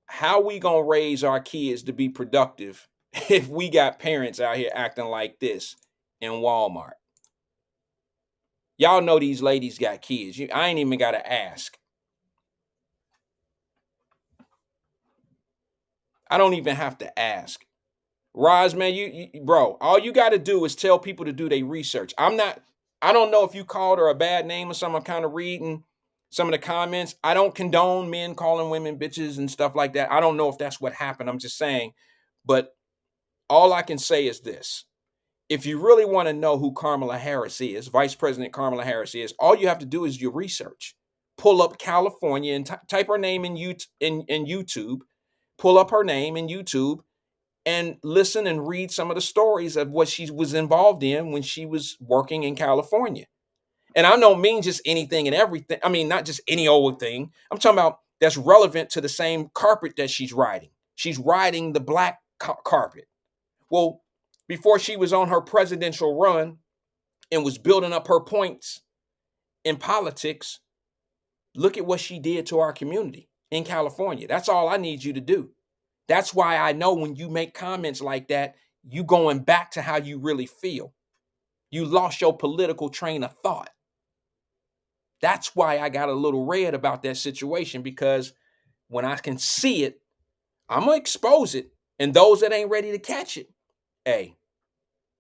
how we going to raise our kids to be productive if we got parents out here acting like this in Walmart. Y'all know these ladies got kids. I ain't even got to ask. I don't even have to ask. Roz, man, you bro, all you got to do is tell people to do their research. I don't know if you called her a bad name or something. I'm kind of reading some of the comments. I don't condone men calling women bitches and stuff like that. I don't know if that's what happened. I'm just saying. But all I can say is this. If you really want to know who Kamala Harris is, Vice President Kamala Harris is, all you have to do is your research. Pull up California and type her name in YouTube. Pull up her name in YouTube and listen and read some of the stories of what she was involved in when she was working in California. And I don't mean just anything and everything. I mean, not just any old thing. I'm talking about that's relevant to the same carpet that she's riding. She's riding the black carpet. Well, before she was on her presidential run and was building up her points in politics, look at what she did to our community in California. That's all I need you to do. That's why I know when you make comments like that, you going back to how you really feel. You lost your political train of thought. That's why I got a little red about that situation, because when I can see it, I'm going to expose it. And those that ain't ready to catch it, hey,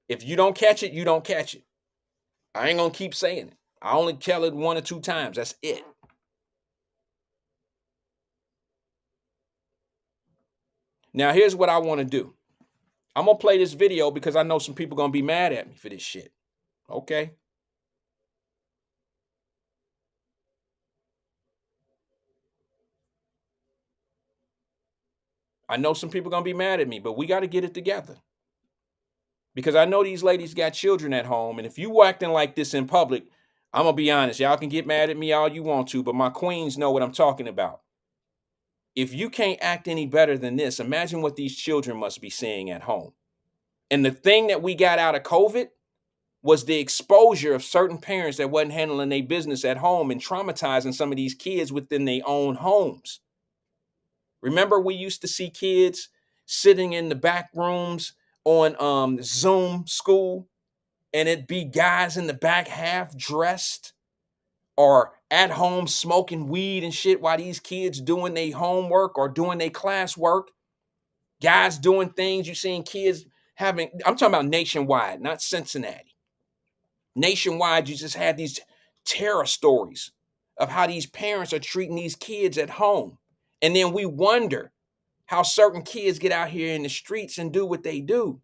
if you don't catch it, you don't catch it. I ain't going to keep saying it. I only tell it 1 or 2 times. That's it. Now, here's what I want to do. I'm going to play this video because I know some people going to be mad at me for this shit. Okay. I know some people going to be mad at me, but we got to get it together. Because I know these ladies got children at home. And if you acting like this in public, I'm going to be honest. Y'all can get mad at me all you want to, but my queens know what I'm talking about. If you can't act any better than this, imagine what these children must be seeing at home. And the thing that we got out of COVID was the exposure of certain parents that wasn't handling their business at home and traumatizing some of these kids within their own homes. Remember, we used to see kids sitting in the back rooms on Zoom school, and it'd be guys in the back half dressed or at home smoking weed and shit while these kids doing their homework or doing their classwork. Guys doing things. You seen kids having, I'm talking about nationwide, not Cincinnati. Nationwide, you just had these terror stories of how these parents are treating these kids at home. And then we wonder how certain kids get out here in the streets and do what they do.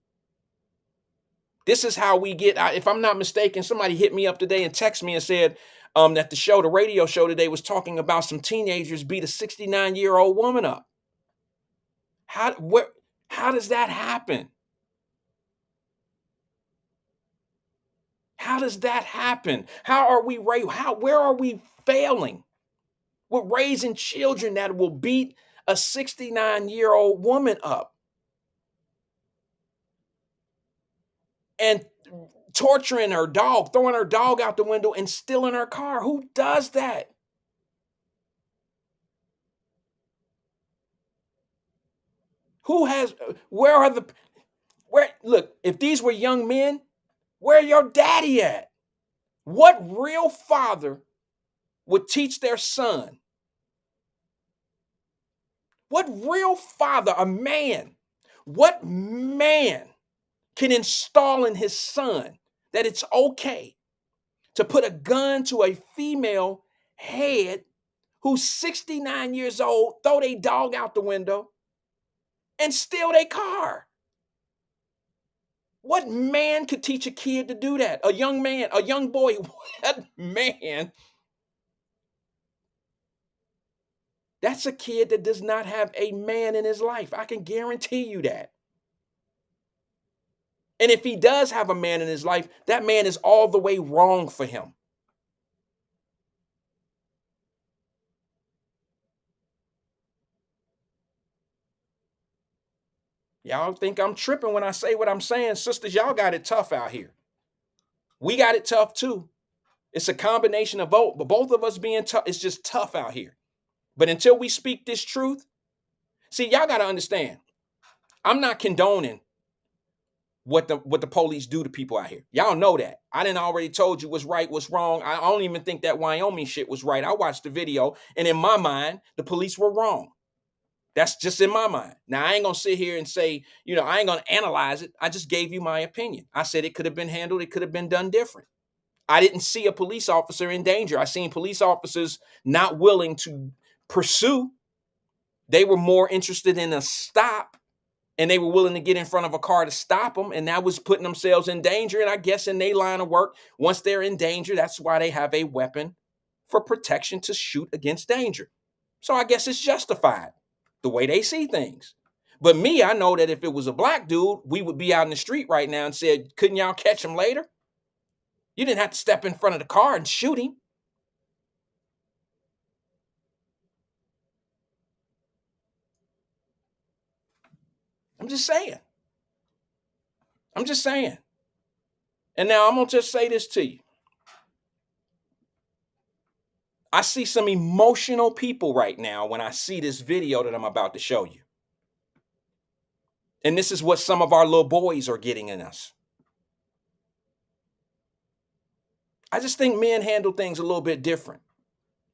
This is how we get out. If I'm not mistaken, somebody hit me up today and text me and said that the radio show today was talking about some teenagers beat a 69-year-old woman up. How does that happen? How does that happen? Where are we failing? We're raising children that will beat a 69-year-old woman up and torturing her dog, throwing her dog out the window and stealing her car. Who does that? Look, if these were young men, where your daddy at? What real father would teach their son What real father, a man, what man can install in his son that it's okay to put a gun to a female head who's 69 years old, throw their dog out the window, and steal their car? What man could teach a kid to do that? A young man, a young boy, what man? That's a kid that does not have a man in his life. I can guarantee you that. And if he does have a man in his life, that man is all the way wrong for him. Y'all think I'm tripping when I say what I'm saying. Sisters, y'all got it tough out here. We got it tough too. It's a combination of both, but both of us being tough, it's just tough out here. But until we speak this truth, see, y'all got to understand, I'm not condoning what the police do to people out here. Y'all know that. I done already told you what's right, what's wrong. I don't even think that Wyoming shit was right. I watched the video, and in my mind, the police were wrong. That's just in my mind. Now, I ain't going to sit here and say, I ain't going to analyze it. I just gave you my opinion. I said it could have been handled. It could have been done different. I didn't see a police officer in danger. I seen police officers not willing to pursue. They were more interested in a stop, and they were willing to get in front of a car to stop them, and that was putting themselves in danger. And I guess in their line of work, once they're in danger, that's why they have a weapon for protection to shoot against danger. So I guess it's justified the way they see things. But me, I know that if it was a black dude, we would be out in the street right now and said, couldn't y'all catch him later? You didn't have to step in front of the car and shoot him. I'm just saying. And now I'm going to just say this to you. I see some emotional people right now when I see this video that I'm about to show you. And this is what some of our little boys are getting in us. I just think men handle things a little bit different.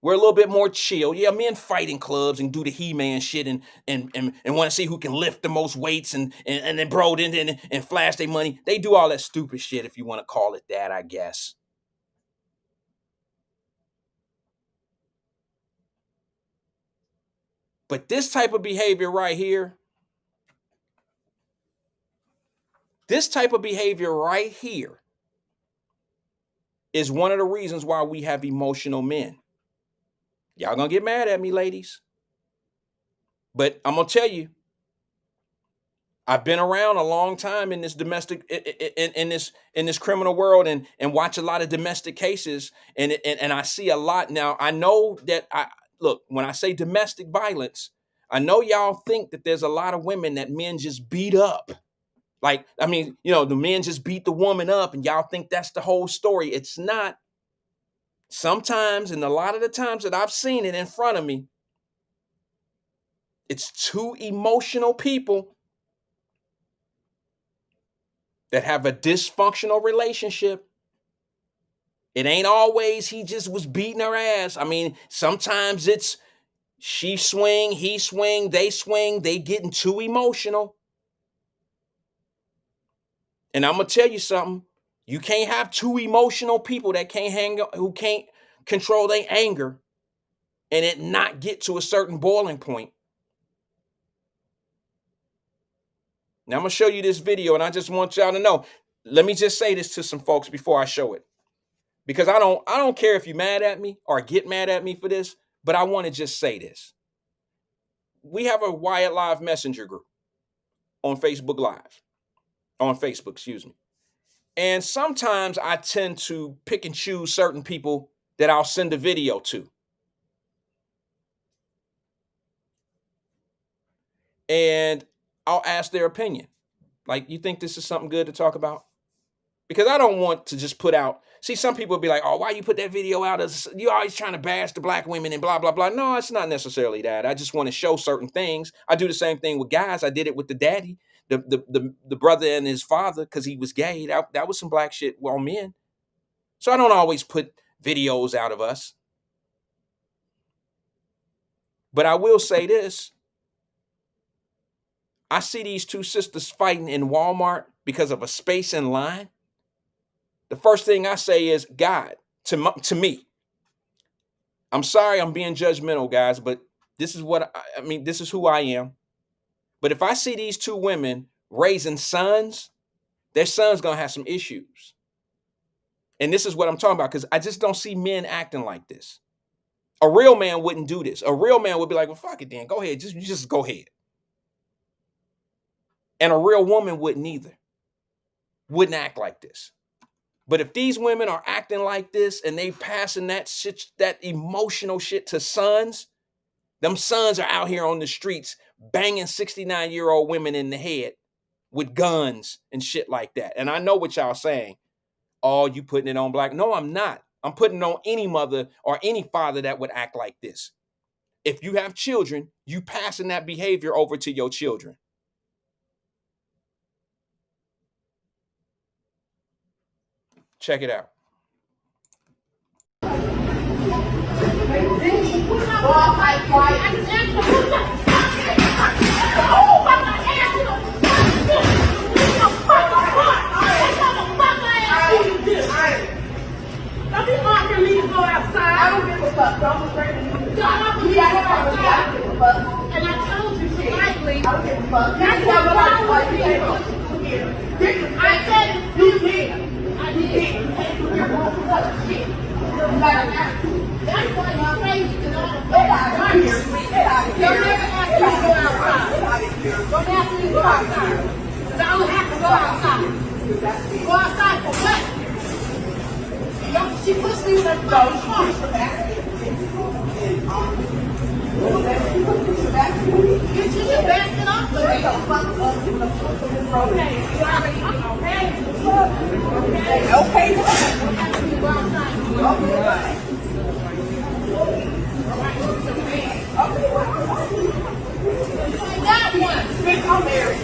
We're a little bit more chill. Yeah, men fight in clubs and do the He-Man shit and want to see who can lift the most weights and then bro and flash their money. They do all that stupid shit, if you want to call it that, I guess. But this type of behavior right here, is one of the reasons why we have emotional men. Y'all gonna get mad at me, ladies. But I'm gonna tell you, I've been around a long time in this domestic, in this criminal world, and watch a lot of domestic cases, and I see a lot now. I know that look, when I say domestic violence, I know y'all think that there's a lot of women that men just beat up. Like, I mean, the men just beat the woman up, and y'all think that's the whole story. It's not. Sometimes, and a lot of the times that I've seen it in front of me, it's two emotional people that have a dysfunctional relationship. It ain't always he just was beating her ass. I mean, sometimes it's she swing, he swing, they getting too emotional. And I'm gonna tell you something. You can't have two emotional people that who can't control their anger and it not get to a certain boiling point. Now I'm gonna show you this video, and I just want y'all to know. Let me just say this to some folks before I show it, because I don't care if you're mad at me or get mad at me for this, but I want to just say this. We have a Wyatt Live Messenger group on Facebook, excuse me. And sometimes I tend to pick and choose certain people that I'll send a video to. And I'll ask their opinion. Like, you think this is something good to talk about? Because I don't want to just put out. See, some people will be like, oh, why you put that video out? You're always trying to bash the black women and blah, blah, blah. No, it's not necessarily that. I just want to show certain things. I do the same thing with guys. I did it with the daddy, the brother and his father, because he was gay. That was some black shit on men. So I don't always put videos out of us. But I will say this. I see these two sisters fighting in Walmart because of a space in line. The first thing I say is, God, to me, I'm sorry I'm being judgmental, guys, but this is what I mean. This is who I am. But if I see these two women raising sons, their son's going to have some issues. And this is what I'm talking about, because I just don't see men acting like this. A real man wouldn't do this. A real man would be like, well, fuck it then. Go ahead. Just go ahead. And a real woman wouldn't either. Wouldn't act like this. But if these women are acting like this and they passing that shit, that emotional shit to sons, them sons are out here on the streets banging 69-year-old women in the head with guns and shit like that. And I know what y'all saying. Oh, you putting it on black? No, I'm not. I'm putting it on any mother or any father that would act like this. If you have children, you passing that behavior over to your children. Check it out. Don't be arguing me to go outside. I don't give a fuck. Don't afraid of you. Don't have to go outside. I don't give a fuck. And I told you politely. I don't give a fuck. That's what I want to do. I said it. You did. I did. You're going to fuck shit. That's why you're crazy. Because all the fuck out of here. Don't ever ask me to go outside. Don't ask me to go outside. Because I don't have to go outside. Go outside for what? She pushed me with her phone. Get you your basket off the way. That one. Bitch, I'm married,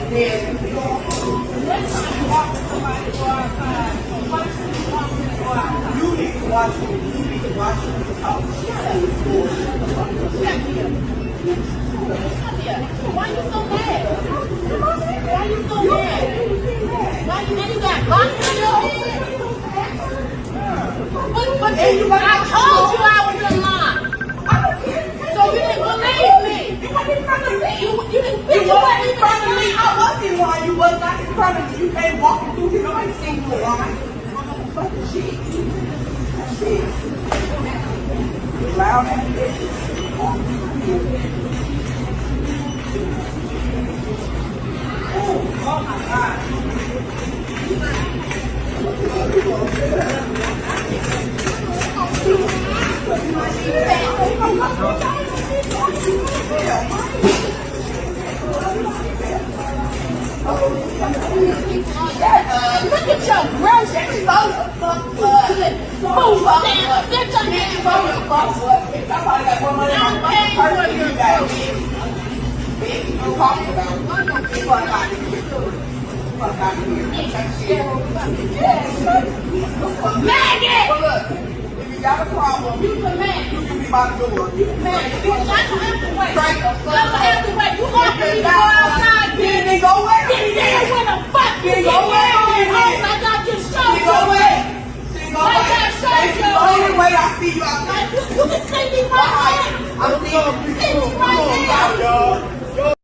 Next time you walk with somebody, go outside. You need to watch me. You need to watch me. Oh, shut up. Why are you so mad? Why are you so mad? Why you got boxes in your head? But I told you I was in line. So you didn't believe me. You wasn't in front of me. You wasn't in front of me. I was in line. You was not in front of me. You came walking through here. Nobody seen you in line. Fucking shit. Shit. You loud ass bitch. Oh my God. Look at your gross exposure. If you got a problem, you can be by the door. You can have to wait. You want me to go outside? Then go away. Then when the fuck you go away. Like I just showed you. Go away. Like I showed you. Go away. I see you outside. You can see me right now. I'm see me right now.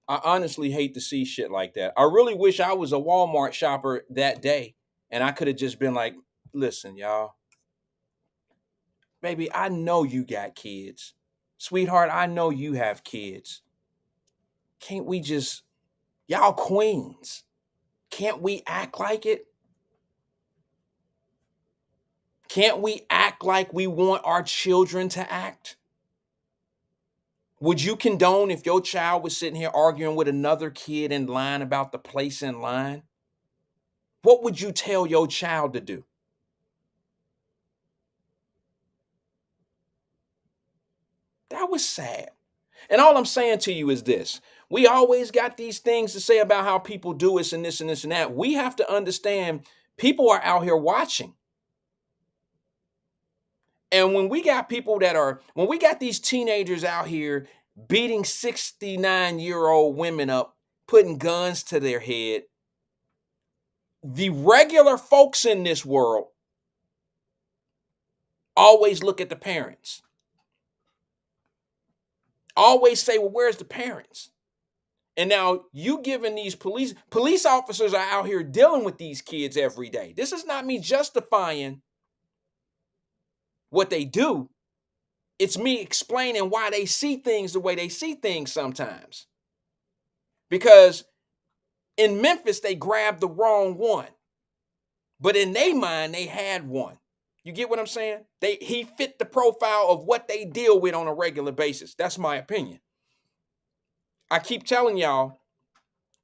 I honestly hate to see shit like that. I really wish I was a Walmart shopper that day and I could have just been like, listen, y'all. Baby, I know you got kids. Sweetheart, I know you have kids. Can't we just, y'all queens, can't we act like it? Can't we act like we want our children to act? Would you condone if your child was sitting here arguing with another kid in line about the place in line? What would you tell your child to do? That was sad. And all I'm saying to you is this. We always got these things to say about how people do us and this and this and that. We have to understand people are out here watching. And when we got when we got these teenagers out here beating 69-year-old women up, putting guns to their head, the regular folks in this world always look at the parents. Always say, well, where's the parents? And now you giving these police officers are out here dealing with these kids every day. This is not me justifying what they do. It's me explaining why they see things the way they see things sometimes. Because in Memphis, they grabbed the wrong one. But in their mind, they had one. You get what I'm saying? He fit the profile of what they deal with on a regular basis. That's my opinion. I keep telling y'all,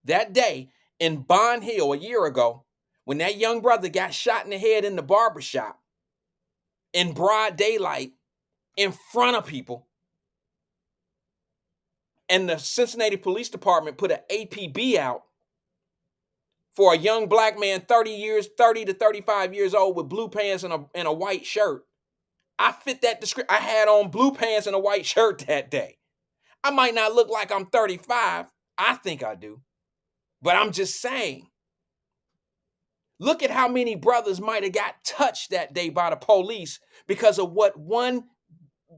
that day in Bond Hill a year ago, when that young brother got shot in the head in the barbershop in broad daylight in front of people, and the Cincinnati Police Department put an APB out for a young black man, 30 to 35 years old, with blue pants and a white shirt. I fit that description. I had on blue pants and a white shirt that day. I might not look like I'm 35. I think I do. But I'm just saying. Look at how many brothers might have got touched that day by the police because of what one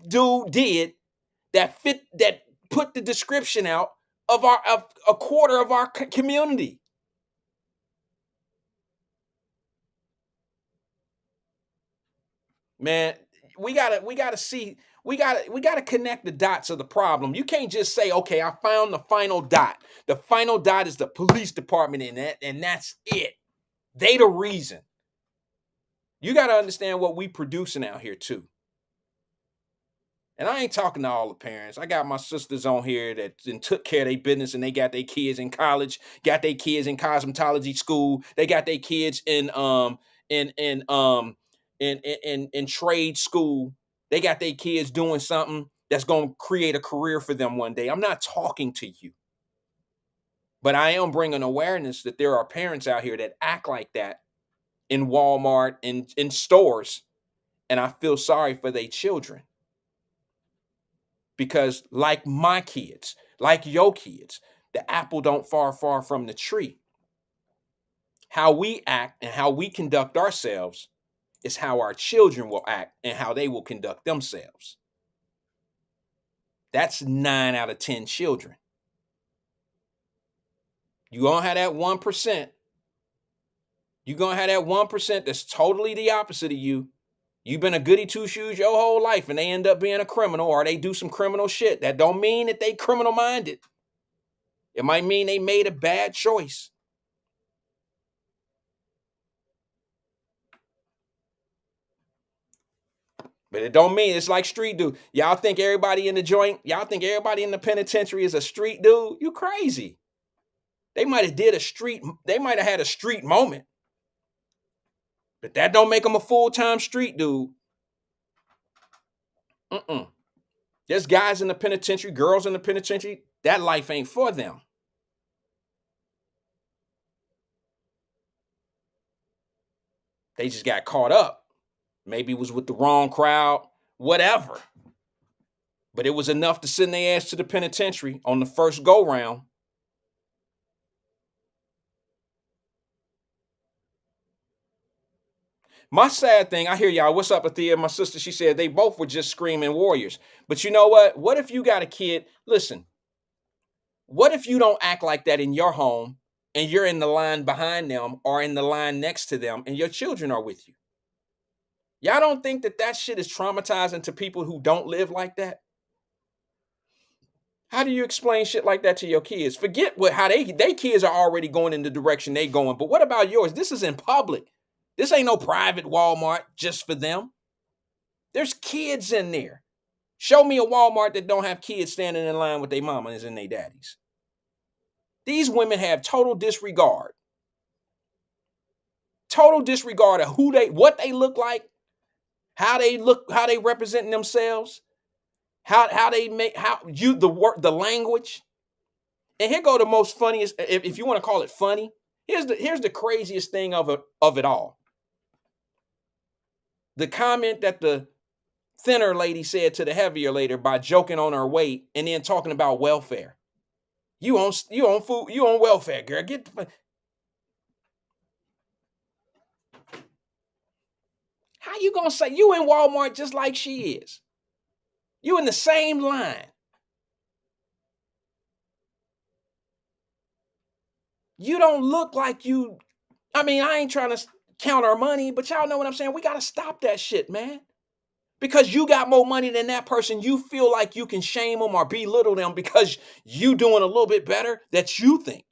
dude did that put the description out of a quarter of our community. Man, we gotta connect the dots of the problem. You can't just say, okay, I found the final dot. The final dot is the police department and that's it. They the reason. You got to understand what we producing out here too. And I ain't talking to all the parents. I got my sisters on here that took care of their business and they got their kids in college, got their kids in cosmetology school. They got their kids in trade school. They got their kids doing something that's going to create a career for them one day. I'm not talking to you. But I am bringing awareness that there are parents out here that act like that in Walmart and in stores. And I feel sorry for their children. Because like my kids, like your kids, the apple don't far from the tree. How we act and how we conduct ourselves is how our children will act and how they will conduct themselves. That's 9 out of 10 children. You're going to have that 1%. You're going to have that 1% that's totally the opposite of you. You've been a goody two-shoes your whole life and they end up being a criminal or they do some criminal shit. That don't mean that they criminal-minded. It might mean they made a bad choice. But it don't mean it's like street dude. Y'all think everybody in the joint, y'all think everybody in the penitentiary is a street dude? You crazy. They might have had a street moment. But that don't make them a full-time street dude. There's guys in the penitentiary, girls in the penitentiary, that life ain't for them. They just got caught up. Maybe it was with the wrong crowd, whatever. But it was enough to send their ass to the penitentiary on the first go-round. My sad thing, I hear y'all, what's up, Athea? My sister, she said they both were just screaming warriors. But you know what? What if you got a kid? Listen, what if you don't act like that in your home and you're in the line behind them or in the line next to them and your children are with you? Y'all don't think that shit is traumatizing to people who don't live like that? How do you explain shit like that to your kids? Forget how they kids are already going in the direction they going. But what about yours? This is in public. This ain't no private Walmart just for them. There's kids in there. Show me a Walmart that don't have kids standing in line with their mamas and their daddies. These women have total disregard. Total disregard of what they look like, how they represent themselves, the language. And here go the most funniest, if you want to call it funny. Here's the craziest thing of it all. The comment that the thinner lady said to the heavier lady by joking on her weight and then talking about welfare. You on food, you on welfare, girl. Get the, how you gonna say you in Walmart just like she is? You in the same line. You don't look like you. I mean, I ain't trying to count our money, but y'all know what I'm saying. We gotta stop that shit, man. Because you got more money than that person, you feel like you can shame them or belittle them because you doing a little bit better that you think.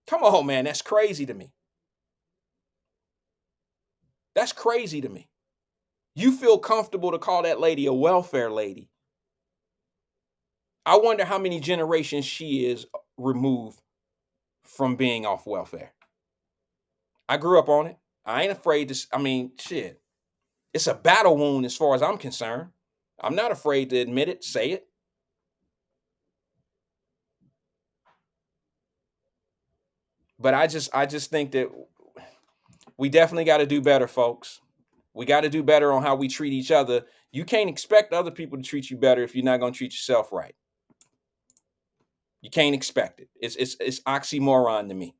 Come on, man, that's crazy to me. That's crazy to me. You feel comfortable to call that lady a welfare lady. I wonder how many generations she is removed from being off welfare. I grew up on it. I ain't afraid to, I mean, shit. It's a battle wound as far as I'm concerned. I'm not afraid to admit it, say it. But I just think that we definitely got to do better, folks. We got to do better on how we treat each other. You can't expect other people to treat you better if you're not going to treat yourself right. You can't expect it. It's oxymoron to me.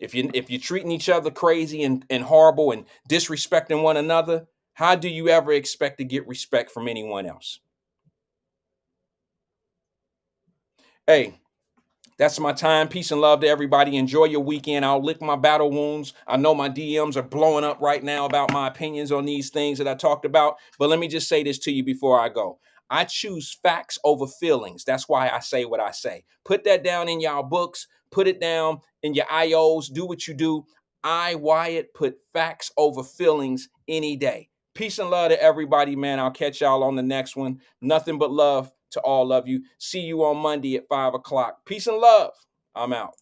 If you're treating each other crazy and horrible and disrespecting one another, how do you ever expect to get respect from anyone else? Hey, that's my time. Peace and love to everybody. Enjoy your weekend. I'll lick my battle wounds. I know my DMs are blowing up right now about my opinions on these things that I talked about. But let me just say this to you before I go. I choose facts over feelings. That's why I say what I say. Put that down in y'all books. Put it down in your IOs. Do what you do. I, Wyatt, put facts over feelings any day. Peace and love to everybody, man. I'll catch y'all on the next one. Nothing but love to all of you. See you on Monday at 5 o'clock. Peace and love. I'm out.